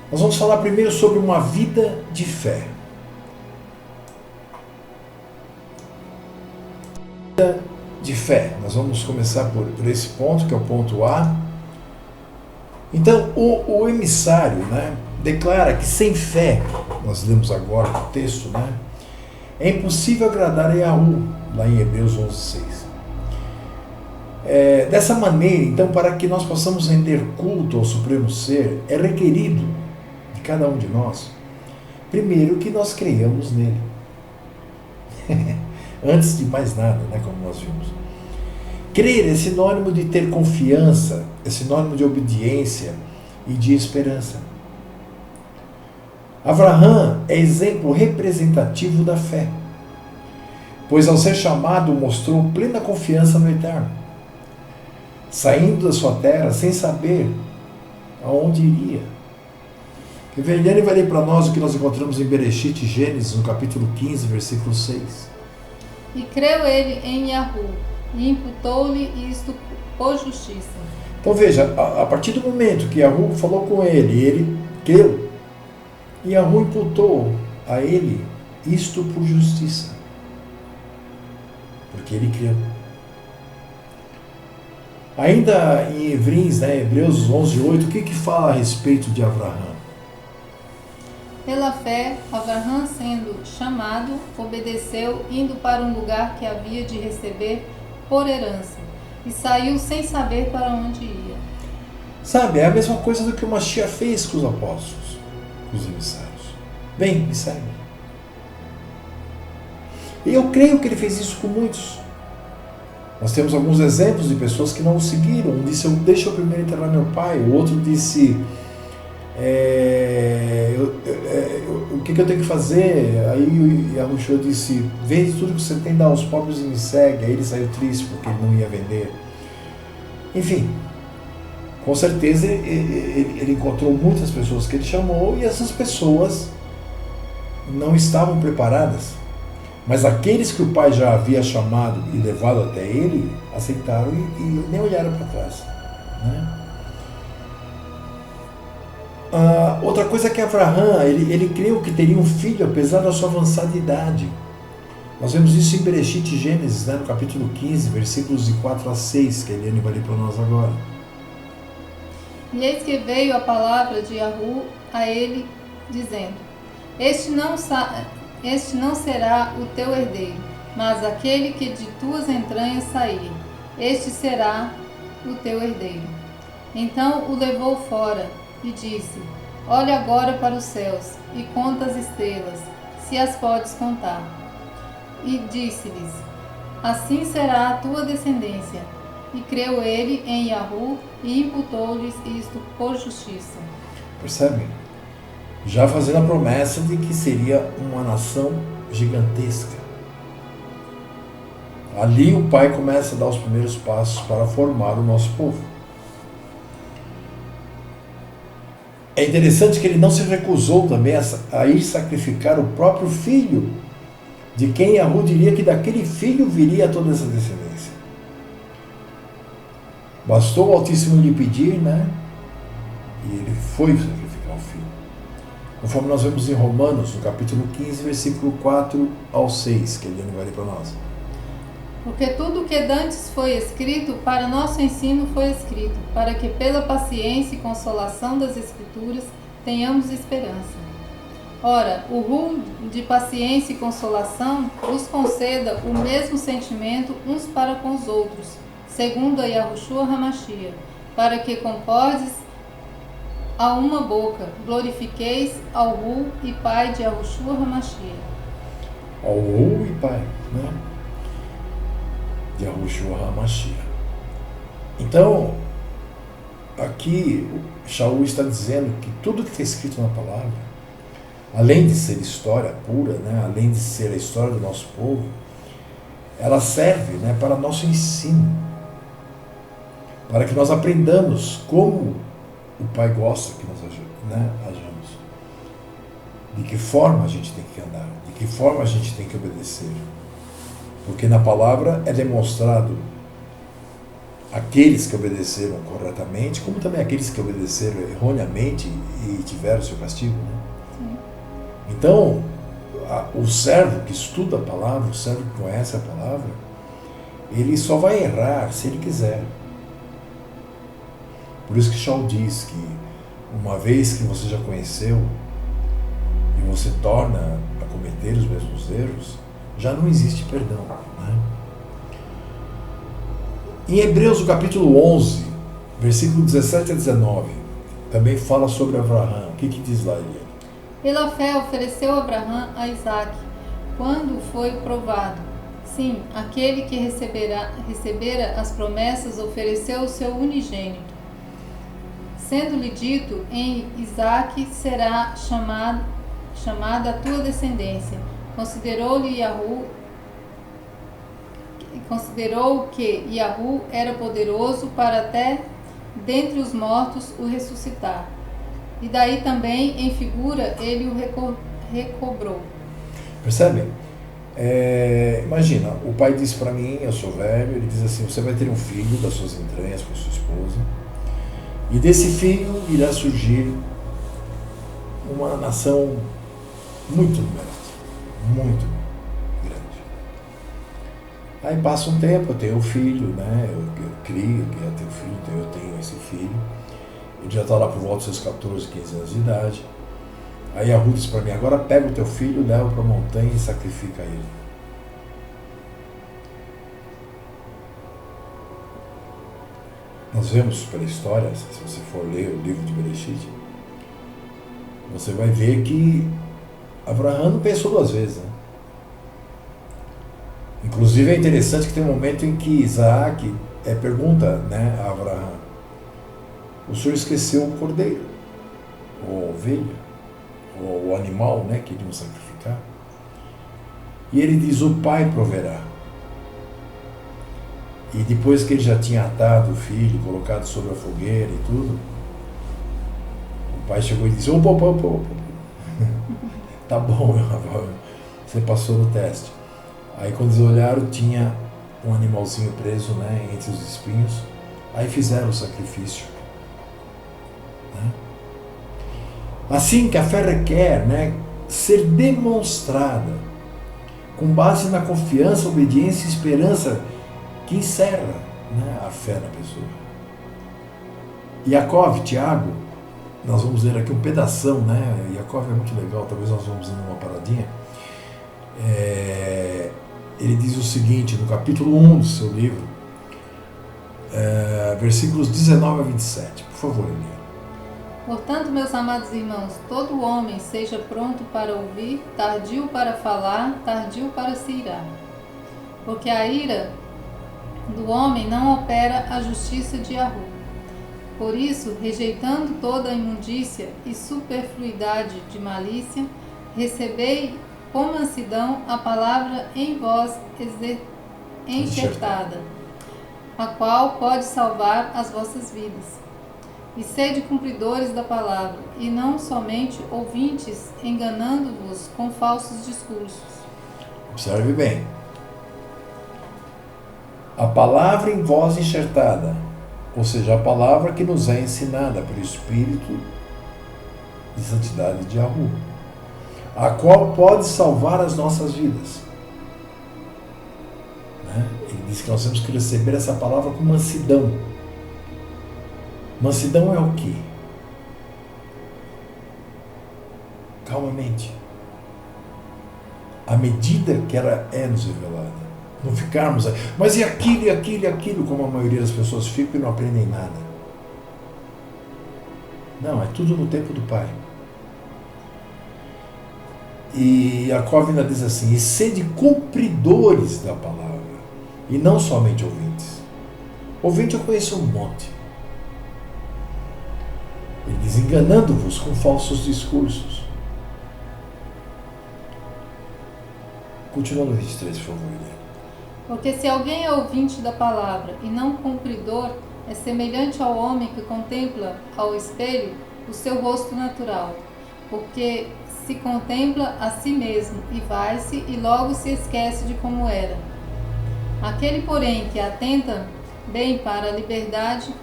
Speaker 1: Nós vamos falar primeiro sobre uma vida de fé. Vida de fé. Nós vamos começar por esse ponto, que é o ponto A. Então, o emissário, né, declara que sem fé, nós lemos agora o texto, né, é impossível agradar a Yahu, lá em Hebreus 11:6. Dessa maneira, então, para que nós possamos render culto ao Supremo Ser, é requerido de cada um de nós, primeiro, que nós creiamos nele. Antes de mais nada, né, como nós vimos. Crer é sinônimo de ter confiança, é sinônimo de obediência e de esperança. Abraham é exemplo representativo da fé, pois ao ser chamado mostrou plena confiança no Eterno, saindo da sua terra sem saber aonde iria. Eliane vai ler para nós o que nós encontramos em Bereshit, Gênesis, no capítulo 15, versículo 6.
Speaker 2: E creu ele em Yahu, e imputou-lhe isto por justiça.
Speaker 1: Então veja, a partir do momento que Yahu falou com ele creu, Yahu imputou a ele isto por justiça, porque ele creu. Ainda em Hebreus 11:8, o que fala a respeito de Abraão?
Speaker 2: Pela fé, Abraão, sendo chamado, obedeceu, indo para um lugar que havia de receber por herança, e saiu sem saber para onde ia.
Speaker 1: Sabe, é a mesma coisa do que o Mashiach fez com os apóstolos, com os emissários. Vem, me segue. E eu creio que ele fez isso com muitos. Nós temos alguns exemplos de pessoas que não o seguiram. Um disse, deixa eu primeiro enterrar meu pai. O outro disse, o que eu tenho que fazer? Aí Yahushua disse, vende tudo que você tem, dá aos pobres e me segue. Aí ele saiu triste porque ele não ia vender. Enfim, com certeza ele encontrou muitas pessoas que ele chamou e essas pessoas não estavam preparadas. Mas aqueles que o pai já havia chamado e levado até ele, aceitaram e nem olharam para trás. Né? Outra coisa é que Abraão, ele creu que teria um filho, apesar da sua avançada idade. Nós vemos isso em Bereshit, Gênesis, né, no capítulo 15, versículos de 4 a 6, que a Eliane vai ler para nós agora.
Speaker 2: E eis que veio a palavra de Yahu a ele, dizendo, Este não será o teu herdeiro, mas aquele que de tuas entranhas sair, este será o teu herdeiro. Então o levou fora e disse, olha agora para os céus e conta as estrelas, se as podes contar. E disse-lhes, assim será a tua descendência. E creu ele em Yahu e imputou-lhes isto por justiça.
Speaker 1: Percebe? Já fazendo a promessa de que seria uma nação gigantesca. Ali o pai começa a dar os primeiros passos para formar o nosso povo. É interessante que ele não se recusou também a ir sacrificar o próprio filho, de quem Yahu diria que daquele filho viria toda essa descendência. Bastou o Altíssimo lhe pedir, né? E ele foi sacrificar o filho. Conforme nós vemos em Romanos, no capítulo 15, versículo 4 ao 6, que ele vai ler para nós.
Speaker 2: Porque tudo o que dantes foi escrito, para nosso ensino foi escrito, para que pela paciência e consolação das Escrituras tenhamos esperança. Ora, o rumo de paciência e consolação vos conceda o mesmo sentimento uns para com os outros, segundo a Yahushua HaMashiach, para que concordes a uma boca, glorifiqueis ao Hu e Pai de Yahushua HaMashiach.
Speaker 1: Ao Hu e Pai, né? De Yahushua HaMashiach. Então, aqui, Shaul está dizendo que tudo que está escrito na palavra, além de ser história pura, né? Além de ser a história do nosso povo, ela serve, né, para nosso ensino, para que nós aprendamos como o Pai gosta que nós ajamos, de que forma a gente tem que andar, de que forma a gente tem que obedecer, porque na palavra é demonstrado aqueles que obedeceram corretamente, como também aqueles que obedeceram erroneamente e tiveram seu castigo, né?
Speaker 2: Sim.
Speaker 1: Então, o servo que estuda a palavra, o servo que conhece a palavra, ele só vai errar se ele quiser. Por isso que Shaul diz que uma vez que você já conheceu e você torna a cometer os mesmos erros, já não existe perdão, né? Em Hebreus, o capítulo 11, versículo 17 a 19, também fala sobre Abraão. O que diz lá, Eliane?
Speaker 2: Pela fé ofereceu Abraão a Isaque, quando foi provado. Sim, aquele que recebera as promessas ofereceu o seu unigênito. Sendo-lhe dito, em Isaque será chamada a tua descendência. Considerou que Yahu era poderoso para até dentre os mortos o ressuscitar. E daí também, em figura, ele o recobrou.
Speaker 1: Percebe? Imagina, o pai disse para mim, eu sou velho, ele diz assim, você vai ter um filho das suas entranhas com sua esposa, e desse filho irá surgir uma nação muito numerosa, muito grande. Aí passa um tempo, eu tenho um filho, né? Eu crio, eu quero ter um filho, então eu tenho esse filho. Ele já está lá por volta dos seus 14, 15 anos de idade. Aí a Ruth diz para mim, agora pega o teu filho, leva para a montanha e sacrifica ele. Nós vemos pela história, se você for ler o livro de Bereshit, você vai ver que Abraão não pensou duas vezes, né? Inclusive é interessante que tem um momento em que Isaac pergunta, né, a Abraão, o senhor esqueceu o cordeiro, ou a ovelha, ou o animal, né, que iriam sacrificar? E ele diz, o pai proverá. E depois que ele já tinha atado o filho, colocado sobre a fogueira e tudo, o pai chegou e disse, opa, tá bom, você passou no teste. Aí quando eles olharam, tinha um animalzinho preso, né, entre os espinhos. Aí fizeram o sacrifício. Né? Assim que a fé requer, né, ser demonstrada com base na confiança, obediência e esperança que encerra, né, a fé na pessoa. Yaakov, Tiago, nós vamos ler aqui um pedação, né? Yaakov é muito legal, talvez nós vamos ir numa paradinha. Ele diz o seguinte, no capítulo 1 do seu livro, versículos 19 a 27. Por favor, Eliane.
Speaker 2: Portanto, meus amados irmãos, todo homem seja pronto para ouvir, tardio para falar, tardio para se irar. Porque a ira do homem não opera a justiça de Yahweh. Por isso, rejeitando toda a imundícia e superfluidade de malícia, recebei com mansidão a palavra em vós enxertada, a qual pode salvar as vossas vidas. E sede cumpridores da palavra, e não somente ouvintes, enganando-vos com falsos discursos.
Speaker 1: Observe bem. A palavra em voz enxertada, ou seja, a palavra que nos é ensinada pelo Espírito de santidade de Yahweh, a qual pode salvar as nossas vidas. Né? Ele diz que nós temos que receber essa palavra com mansidão. Mansidão é o quê? Calmamente. À medida que ela é nos revelada. Não ficarmos aí, mas e aquilo, e aquilo, e aquilo, como a maioria das pessoas ficam e não aprendem nada. Não, é tudo no tempo do Pai. E Yaakov ainda diz assim, e sede cumpridores da palavra, e não somente ouvintes. Ouvinte eu conheço um monte. Ele diz, enganando-vos com falsos discursos. Continua no 23, por favor, Eliane.
Speaker 2: Porque se alguém é ouvinte da palavra e não cumpridor, é semelhante ao homem que contempla ao espelho o seu rosto natural, porque se contempla a si mesmo e vai-se e logo se esquece de como era. Aquele, porém, que atenta bem para a liberdade,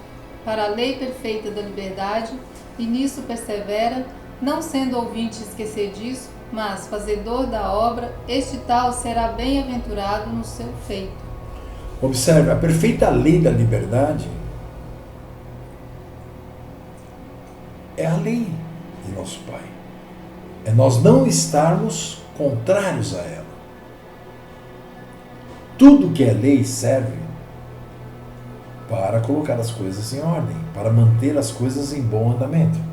Speaker 2: para a lei perfeita da liberdade, e nisso persevera, não sendo ouvinte esquecediço, mas fazedor da obra, este tal será bem-aventurado no seu feito.
Speaker 1: Observe, a perfeita lei da liberdade é a lei de nosso Pai. É nós não estarmos contrários a ela. Tudo que é lei serve para colocar as coisas em ordem, para manter as coisas em bom andamento.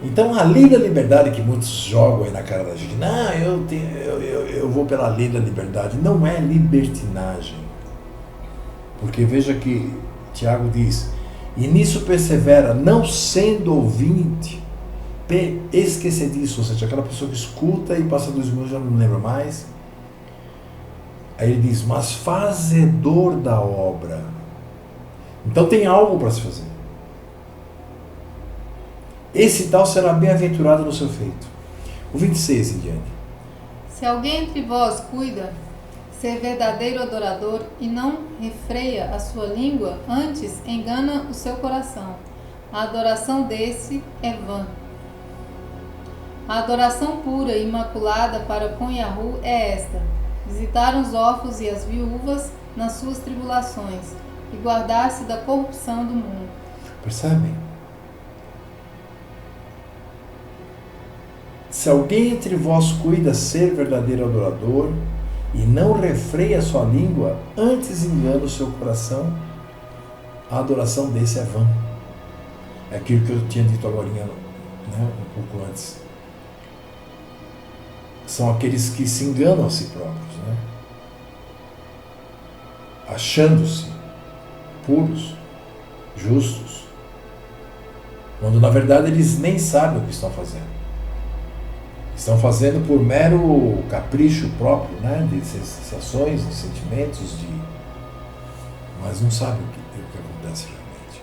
Speaker 1: Então a lei da liberdade que muitos jogam aí na cara da gente, não, eu vou pela lei da liberdade, não é libertinagem. Porque veja que Tiago diz, e nisso persevera, não sendo ouvinte, esquecediço, ou seja, aquela pessoa que escuta e passa 2 minutos e já não lembra mais. Aí ele diz, mas fazedor da obra. Então tem algo para se fazer. Esse tal será bem-aventurado no seu feito. O 26, Indiane.
Speaker 2: Se alguém entre vós cuida ser verdadeiro adorador e não refreia a sua língua, antes engana o seu coração, a adoração desse é vã. A adoração pura e imaculada para com Yahu é esta: visitar os órfãos e as viúvas nas suas tribulações e guardar-se da corrupção do mundo.
Speaker 1: Percebem? Se alguém entre vós cuida ser verdadeiro adorador e não refreia sua língua, antes engana o seu coração, a adoração desse é vã. É aquilo que eu tinha dito agora, né, um pouco antes. São aqueles que se enganam a si próprios, né? Achando-se puros, justos, quando na verdade eles nem sabem o que estão fazendo. Estão fazendo por mero capricho próprio, né? De sensações, de sentimentos, mas não sabem o que acontece realmente.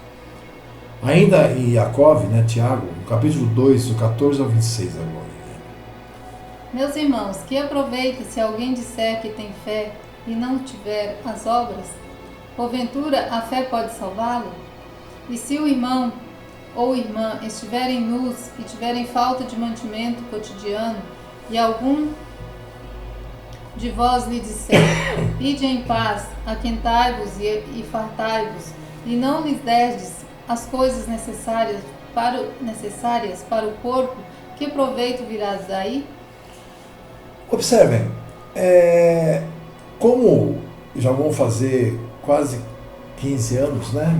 Speaker 1: Ainda em Yaakov, né, Tiago, no capítulo 2, do 14 ao 26 agora.
Speaker 2: Meus irmãos, que aproveita se alguém disser que tem fé e não tiver as obras? Porventura a fé pode salvá-lo? E se o irmão ou irmã estiverem nus e tiverem falta de mantimento cotidiano, e algum de vós lhe disser, ide em paz, aquentai-vos e fartai-vos, e não lhes derdes as coisas necessárias para o corpo, que proveito virá daí?
Speaker 1: Observem, como já vão fazer quase 15 anos, né,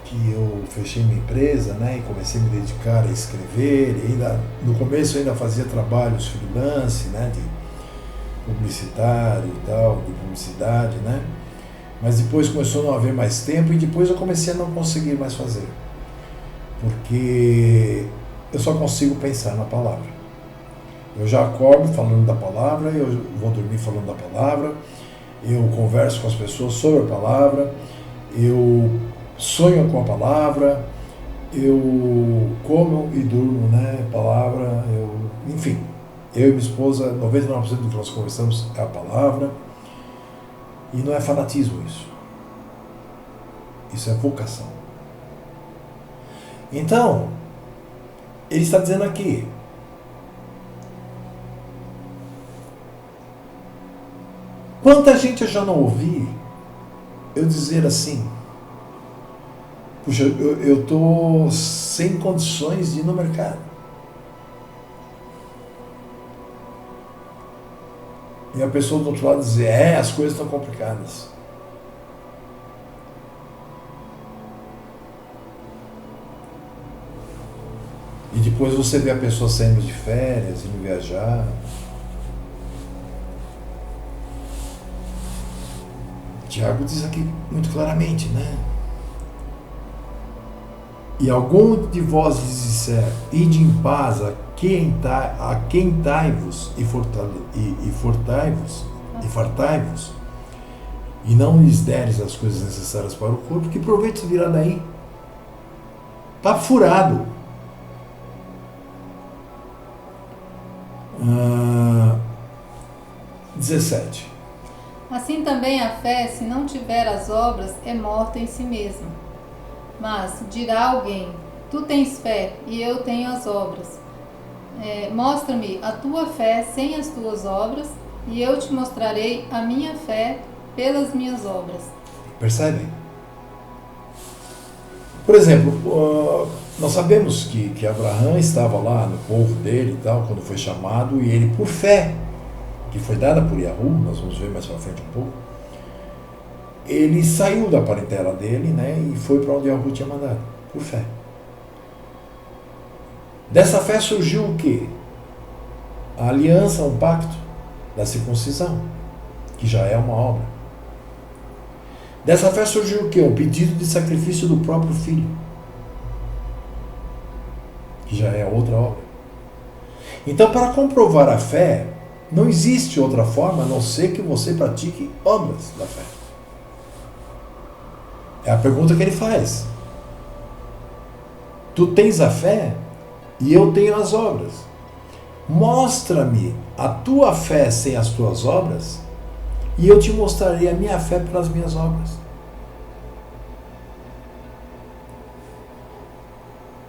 Speaker 1: que eu fechei minha empresa, né, e comecei a me dedicar a escrever, e ainda, no começo eu ainda fazia trabalhos freelance, né, de publicitário e tal, de publicidade, né, mas depois começou a não haver mais tempo e depois eu comecei a não conseguir mais fazer, porque eu só consigo pensar na palavra. Eu já acordo falando da palavra, eu vou dormir falando da palavra, eu converso com as pessoas sobre a palavra, eu sonho com a palavra, eu como e durmo, né, palavra, enfim, eu e minha esposa, 99% do que nós conversamos é a palavra, e não é fanatismo isso é vocação. Então, ele está dizendo aqui, quanta gente eu já não ouvi eu dizer assim, puxa, eu estou sem condições de ir no mercado. E a pessoa do outro lado dizer, as coisas estão complicadas. E depois você vê a pessoa saindo de férias, indo viajar. Tiago diz aqui muito claramente, né? E algum de vós lhes disser, ide em paz, aquentai-vos e fartai-vos, e não lhes deres as coisas necessárias para o corpo, que proveito se virá daí? Papo furado. 17.
Speaker 2: Assim também a fé, se não tiver as obras, é morta em si mesma. Mas dirá alguém, tu tens fé e eu tenho as obras. Mostra-me a tua fé sem as tuas obras, e eu te mostrarei a minha fé pelas minhas obras.
Speaker 1: Percebem? Por exemplo, nós sabemos que Abraão estava lá no povo dele e tal, quando foi chamado, e ele, por fé, que foi dada por Yahu, nós vamos ver mais para frente um pouco, ele saiu da parentela dele, né, e foi para onde Yahu tinha mandado, por fé. Dessa fé surgiu o quê? A aliança, um pacto da circuncisão, que já é uma obra. Dessa fé surgiu o quê? Um pedido de sacrifício do próprio filho, que já é outra obra. Então, para comprovar a fé, não existe outra forma a não ser que você pratique obras da fé. É a pergunta que ele faz. Tu tens a fé e eu tenho as obras. Mostra-me a tua fé sem as tuas obras, e eu te mostrarei a minha fé pelas minhas obras.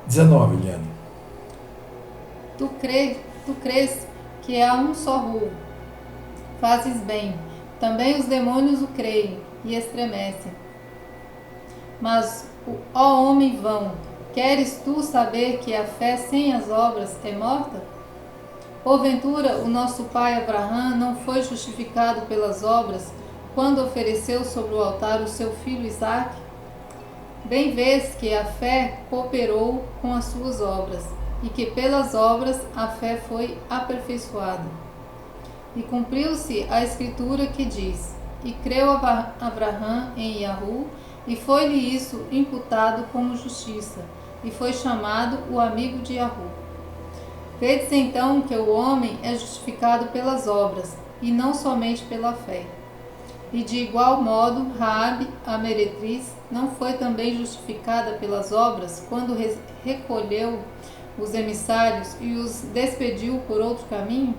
Speaker 1: 19, Liane.
Speaker 2: Tu crês que há um só Ru. Fazes bem. Também os demônios o creem e estremecem. Mas, ó homem vão, queres tu saber que a fé sem as obras é morta? Porventura, o nosso pai Abraão não foi justificado pelas obras quando ofereceu sobre o altar o seu filho Isaque? Bem vês que a fé cooperou com as suas obras, e que pelas obras a fé foi aperfeiçoada. E cumpriu-se a escritura que diz: E creu Abraão em Yahu, e foi-lhe isso imputado como justiça, e foi chamado o amigo de Yahu. Vedes então que o homem é justificado pelas obras, e não somente pela fé. E de igual modo, Raabe, a meretriz, não foi também justificada pelas obras quando recolheu os emissários e os despediu por outro caminho?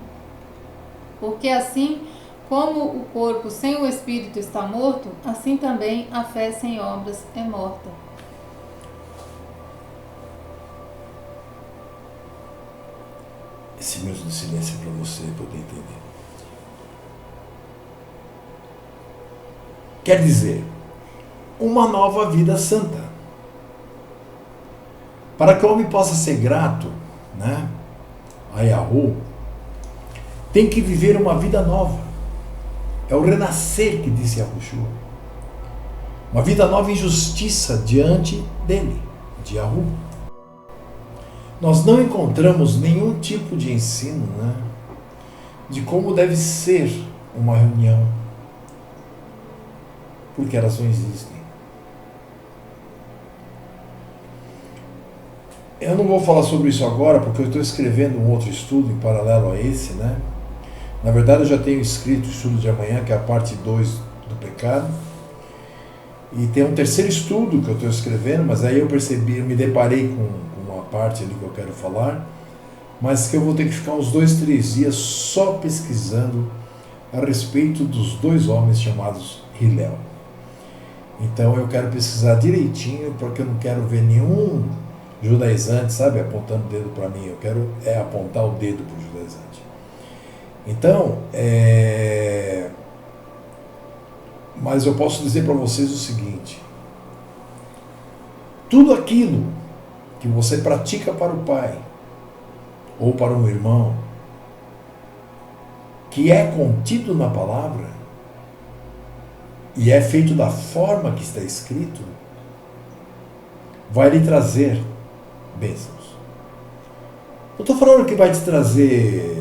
Speaker 2: Porque assim como o corpo sem o espírito está morto, assim também a fé sem obras é morta.
Speaker 1: Esse mesmo silêncio é para você poder entender. Quer dizer, uma nova vida santa. Para que o homem possa ser grato, né, a Yahu, tem que viver uma vida nova. É o renascer que disse Yahushua. Uma vida nova em justiça diante dele, de Yahu. Nós não encontramos nenhum tipo de ensino, né, de como deve ser uma reunião. Porque elas não existem. Eu não vou falar sobre isso agora, porque eu estou escrevendo um outro estudo em paralelo a esse, né? Na verdade, eu já tenho escrito o estudo de amanhã, que é a parte 2 do pecado. E tem um terceiro estudo que eu estou escrevendo, mas aí eu me deparei com uma parte ali que eu quero falar, mas que eu vou ter que ficar uns 2, 3 dias só pesquisando a respeito dos 2 homens chamados Hillel. Então eu quero pesquisar direitinho, porque eu não quero ver nenhum judaizante, sabe, apontando o dedo para mim. Eu quero apontar o dedo para o judaizante. Então, mas eu posso dizer para vocês o seguinte: tudo aquilo que você pratica para o pai ou para um irmão, que é contido na palavra e é feito da forma que está escrito, vai lhe trazer bênçãos. Não estou falando que vai te trazer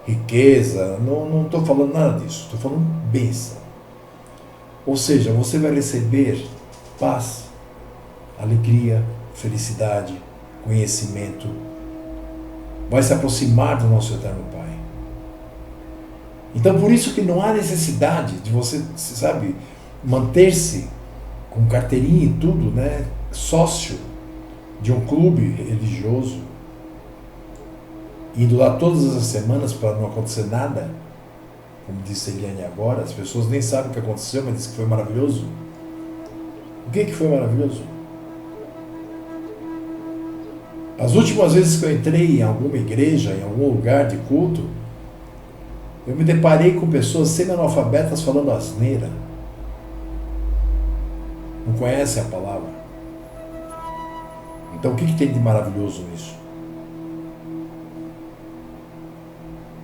Speaker 1: riqueza, não estou falando nada disso, estou falando bênção. Ou seja, você vai receber paz, alegria, felicidade, conhecimento, vai se aproximar do nosso eterno Pai. Então, por isso que não há necessidade de você, sabe, manter-se com carteirinha e tudo, né, sócio de um clube religioso, indo lá todas as semanas para não acontecer nada, como disse a Eliane agora. As pessoas nem sabem o que aconteceu, mas disse que foi maravilhoso. O que foi maravilhoso? As últimas vezes que eu entrei em alguma igreja, em algum lugar de culto, eu me deparei com pessoas semi-analfabetas falando asneira. Não conhecem a palavra. Então o que tem de maravilhoso nisso?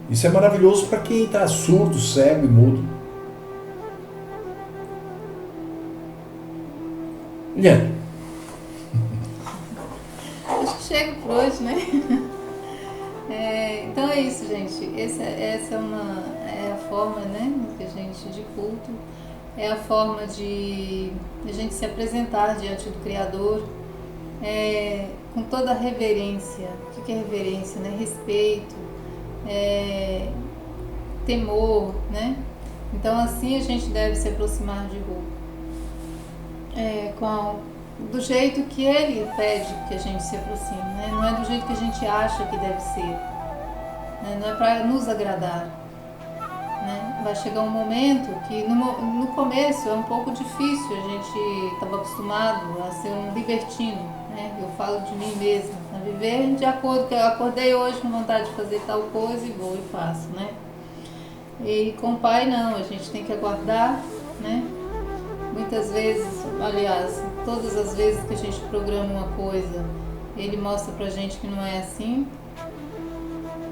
Speaker 1: Isso é maravilhoso para quem está surdo, cego e mudo. Liane.
Speaker 2: Acho que chega por hoje, né? Então é isso, gente. Essa é a forma, né, que a gente, de culto, é a forma de a gente se apresentar diante do Criador, com toda a reverência. O que é reverência, né? Respeito, temor, né? Então assim a gente deve se aproximar de Ru, do jeito que Ele pede que a gente se aproxime, né? Não é do jeito que a gente acha que deve ser. né? Não é para nos agradar, né? Vai chegar um momento que no começo é um pouco difícil, a gente estava acostumado a ser um libertino, né? Eu falo de mim mesma, a viver de acordo com eu acordei hoje com vontade de fazer tal coisa e vou e faço, né? E com o Pai não, a gente tem que aguardar, né? Muitas vezes, aliás, todas as vezes que a gente programa uma coisa, Ele mostra pra gente que não é assim,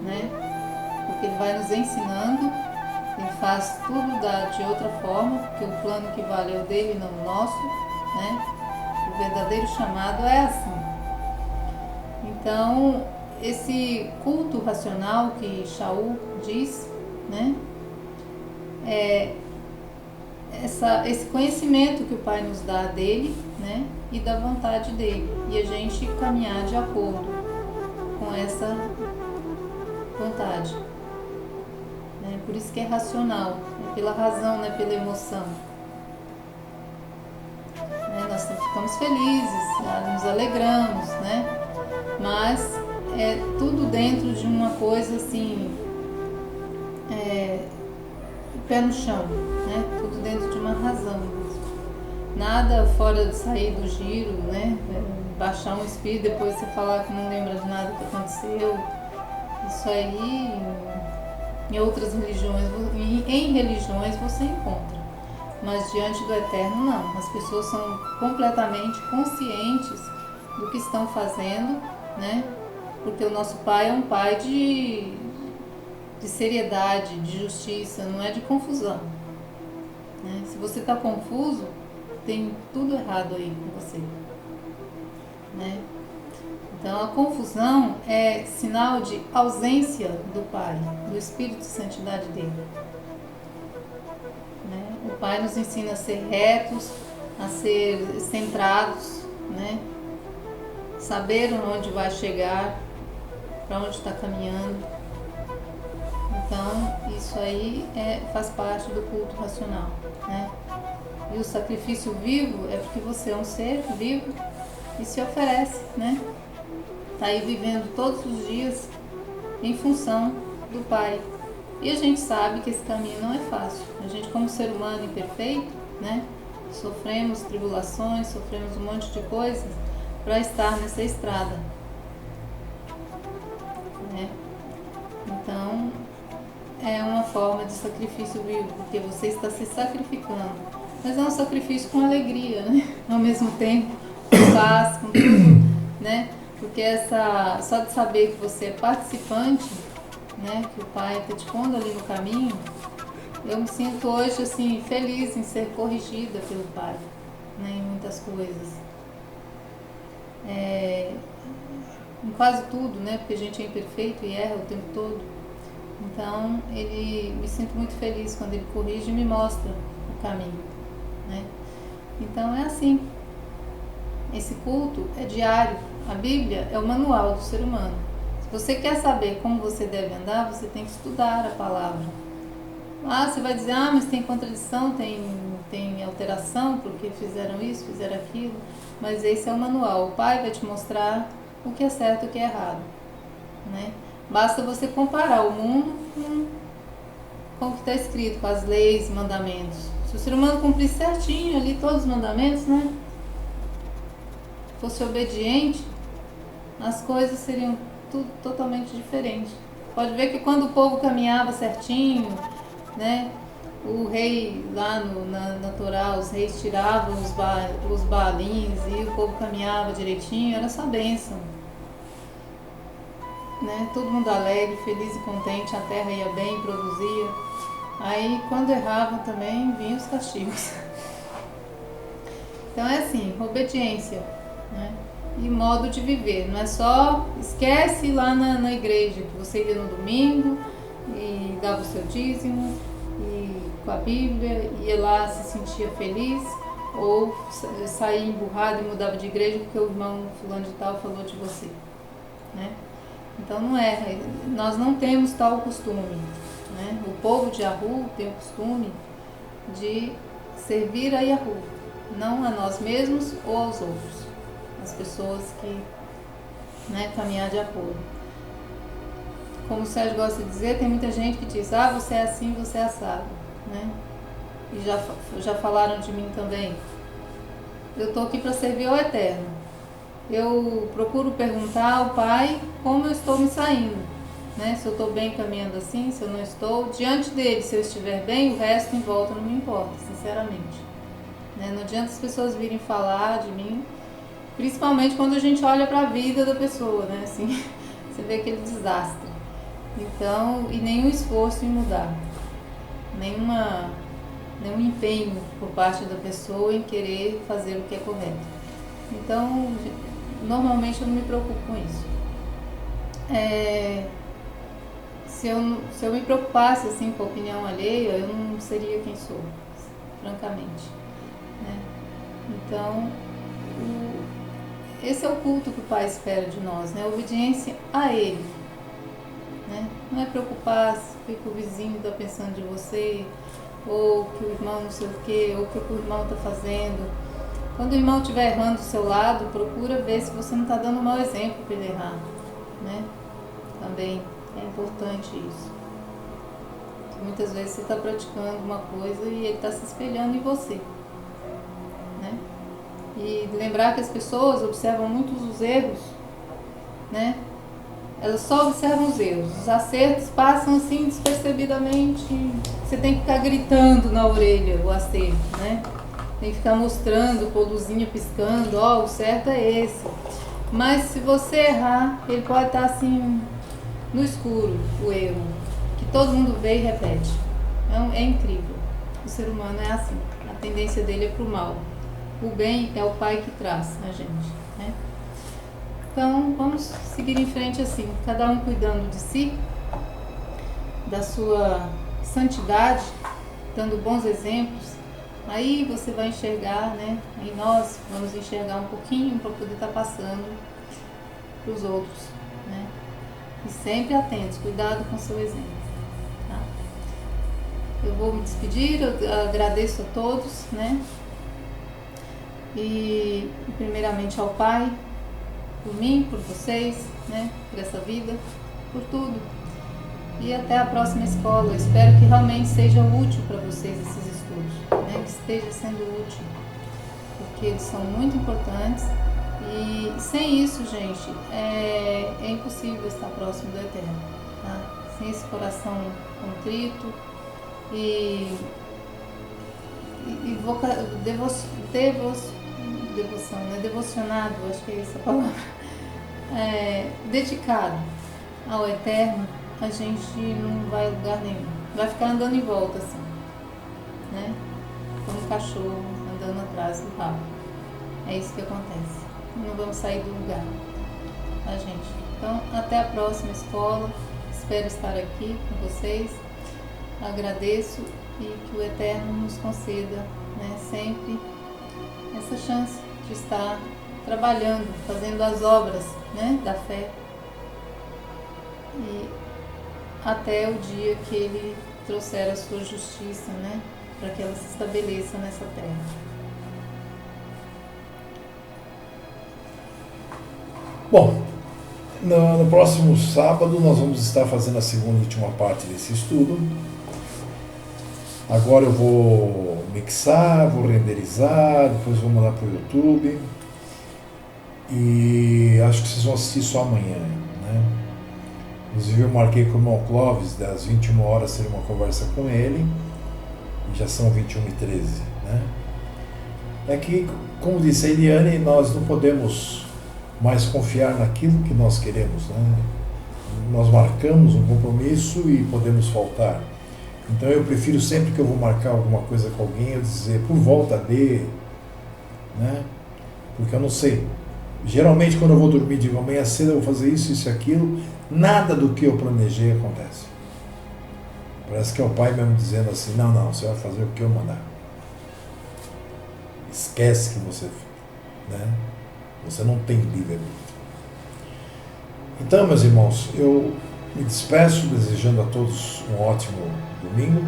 Speaker 2: né? Porque Ele vai nos ensinando, Ele faz tudo de outra forma, porque o plano que vale é o dele e não o nosso, né? O verdadeiro chamado é assim. Então, esse culto racional que Shaul diz, né? Esse conhecimento que o Pai nos dá dele, né, e da vontade dele, e a gente caminhar de acordo com essa vontade, né? Por isso que é racional, é pela razão, não é pela emoção, né? Nós ficamos felizes, nos alegramos, né? Mas é tudo dentro de uma coisa assim, pé no chão, né? Tudo dentro de uma razão mesmo. Nada fora de sair do giro, né? Baixar um espírito, depois você falar que não lembra de nada que aconteceu. Isso aí, em outras religiões, em religiões você encontra. Mas diante do Eterno, não. As pessoas são completamente conscientes do que estão fazendo, né? Porque o nosso Pai é um Pai de seriedade, de justiça, não é de confusão, né? Se você está confuso, tem tudo errado aí com você, né? Então a confusão é sinal de ausência do Pai, do Espírito de Santidade dele, né? O Pai nos ensina a ser retos, a ser centrados, né? Saber onde vai chegar, para onde está caminhando. Então, isso aí faz parte do culto racional, né? E o sacrifício vivo é porque você é um ser vivo e se oferece, né? Está aí vivendo todos os dias em função do Pai. E a gente sabe que esse caminho não é fácil. A gente, como ser humano imperfeito, né? Sofremos tribulações, sofremos um monte de coisas para estar nessa estrada, né? Então, é uma forma de sacrifício vivo, porque você está se sacrificando. Mas é um sacrifício com alegria, né? Ao mesmo tempo, com paz, com tudo, né? Porque só de saber que você é participante, né? Que o Pai está te pondo ali no caminho, eu me sinto hoje, assim, feliz em ser corrigida pelo Pai, né? Em muitas coisas. Em quase tudo, né? Porque a gente é imperfeito e erra o tempo todo. Então, me sinto muito feliz quando ele corrige e me mostra o caminho, né? Então, é assim. Esse culto é diário. A Bíblia é o manual do ser humano. Se você quer saber como você deve andar, você tem que estudar a palavra. Você vai dizer, mas tem contradição, tem alteração, porque fizeram isso, fizeram aquilo. Mas esse é o manual. O Pai vai te mostrar o que é certo e o que é errado, né? Basta você comparar o mundo com o que está escrito, com as leis, mandamentos. Se o ser humano cumprisse certinho ali todos os mandamentos, né? Fosse obediente, as coisas seriam tudo totalmente diferente. Pode ver que quando o povo caminhava certinho, né? O rei lá na Torá, os reis tiravam os baalins e o povo caminhava direitinho, era só bênção. Né? Todo mundo alegre, feliz e contente, a terra ia bem, produzia. Aí quando erravam também vinham os castigos. Então é assim, obediência, né? E modo de viver, não é só esquece ir lá na igreja que você ia no domingo e dava o seu dízimo e com a Bíblia, ia lá, se sentia feliz, ou saía emburrado e mudava de igreja porque o irmão fulano de tal falou de você, né? Então não nós não temos tal costume, né? O povo de Yahu tem o costume de servir a Yahu, não a nós mesmos ou aos outros, as pessoas que, né, caminhar de acordo. como o Sérgio gosta de dizer, tem muita gente que diz, você é assim, você é assado, né? E já falaram de mim também. Eu estou aqui para servir ao Eterno. Eu procuro perguntar ao Pai como eu estou me saindo, né? Se eu estou bem caminhando assim, se eu não estou. Diante dele, se eu estiver bem, o resto em volta não me importa, sinceramente. Né? Não adianta as pessoas virem falar de mim, principalmente quando a gente olha para a vida da pessoa, né? Assim, você vê aquele desastre. Então, e nenhum esforço em mudar, nenhum empenho por parte da pessoa em querer fazer o que é correto. Então, normalmente eu não me preocupo com isso. Se eu me preocupasse assim com a opinião alheia, eu não seria quem sou, francamente. Né? Então, esse é o culto que o Pai espera de nós, né? A obediência a Ele. Né? Não é preocupar se o que o vizinho está pensando de você, ou que o irmão não sei o quê, ou o que o irmão está fazendo. Quando o irmão estiver errando do seu lado, procura ver se você não está dando um mau exemplo para ele errar. Né? Também é importante isso. Porque muitas vezes você está praticando uma coisa e ele está se espelhando em você. Né? E lembrar que as pessoas observam muito os erros, né? Elas só observam os erros. Os acertos passam assim despercebidamente. Você tem que ficar gritando na orelha o acerto, né? Tem que ficar mostrando, com a luzinha piscando, o certo é esse. Mas se você errar, ele pode estar assim, no escuro, o erro. Que todo mundo vê e repete. É incrível. O ser humano é assim. A tendência dele é pro mal. O bem é o Pai que traz a gente, né? Então, vamos seguir em frente assim, cada um cuidando de si, da sua santidade, dando bons exemplos. Aí você vai enxergar, né? Aí nós vamos enxergar um pouquinho para poder estar passando para os outros, né? E sempre atentos, cuidado com o seu exemplo. Tá? Eu vou me despedir, eu agradeço a todos, né? E primeiramente ao Pai, por mim, por vocês, né, por essa vida, por tudo. E até a próxima escola. Eu espero que realmente seja útil para vocês esses estudos, né, que esteja sendo útil, porque eles são muito importantes e sem isso, gente, é impossível estar próximo do Eterno, tá? Sem esse coração contrito devoção, né? Devocionado, acho que é essa a palavra, dedicado ao Eterno, a gente não vai a lugar nenhum, vai ficar andando em volta assim, né? Como um cachorro andando atrás do rabo. É isso que acontece, não vamos sair do lugar, tá, gente? Então, até a próxima escola, espero estar aqui com vocês, agradeço e que o Eterno nos conceda, né, sempre essa chance de estar trabalhando, fazendo as obras, né, da fé, e até o dia que Ele trouxer a sua justiça, né, para que ela se estabeleça nessa terra.
Speaker 1: Bom, no próximo sábado nós vamos estar fazendo a segunda e última parte desse estudo. Agora eu vou mixar, vou renderizar, depois vou mandar para o YouTube. E acho que vocês vão assistir só amanhã, né? Inclusive eu marquei com o irmão Clóvis, das 21 horas seria uma conversa com ele. E já são 21h13, né? É que, como disse a Eliane, nós não podemos mais confiar naquilo que nós queremos, né? Nós marcamos um compromisso e podemos faltar. Então eu prefiro sempre que eu vou marcar alguma coisa com alguém, eu dizer por volta de, né? Porque eu não sei. Geralmente quando eu vou dormir, digo amanhã cedo eu vou fazer isso, isso e aquilo, nada do que eu planejei acontece. Parece que é o Pai mesmo dizendo assim, não, você vai fazer o que eu mandar. Esquece que você, né? Você não tem livre-arbítrio. Então, meus irmãos, eu me despeço desejando a todos um ótimo domingo,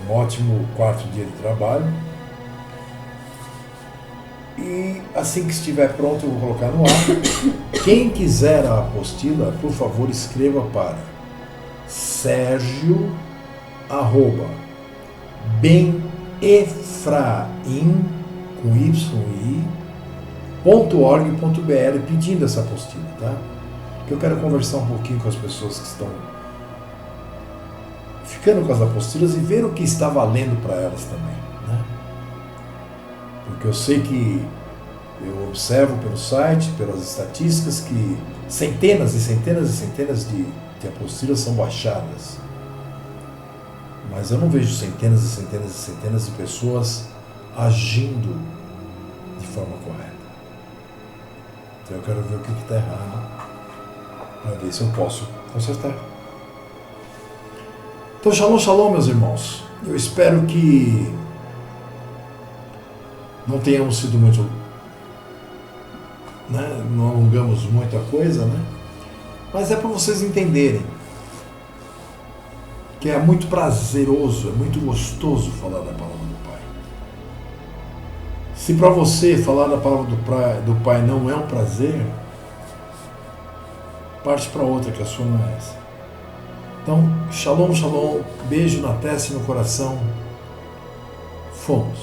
Speaker 1: um ótimo quarto dia de trabalho, e E assim que estiver pronto, eu vou colocar no ar. Quem quiser a apostila, por favor, escreva para Sérgio @benefraim com y.org.br pedindo essa apostila, tá? Que eu quero conversar um pouquinho com as pessoas que estão ficando com as apostilas e ver o que está valendo para elas também, né? Porque eu sei que eu observo pelo site, pelas estatísticas, que centenas e centenas e centenas de apostilas são baixadas. Mas eu não vejo centenas e centenas e centenas de pessoas agindo de forma correta. Então eu quero ver o que está errado, para ver se eu posso consertar. Então, shalom, shalom, meus irmãos. Eu espero que não tenhamos sido muito, né, não alongamos muita coisa, né? Mas é para vocês entenderem que é muito prazeroso, é muito gostoso falar da palavra do Pai. Se para você falar da palavra do Pai não é um prazer, parte para outra, que a sua não é essa. Então, shalom, shalom, beijo na testa e no coração. Fomos.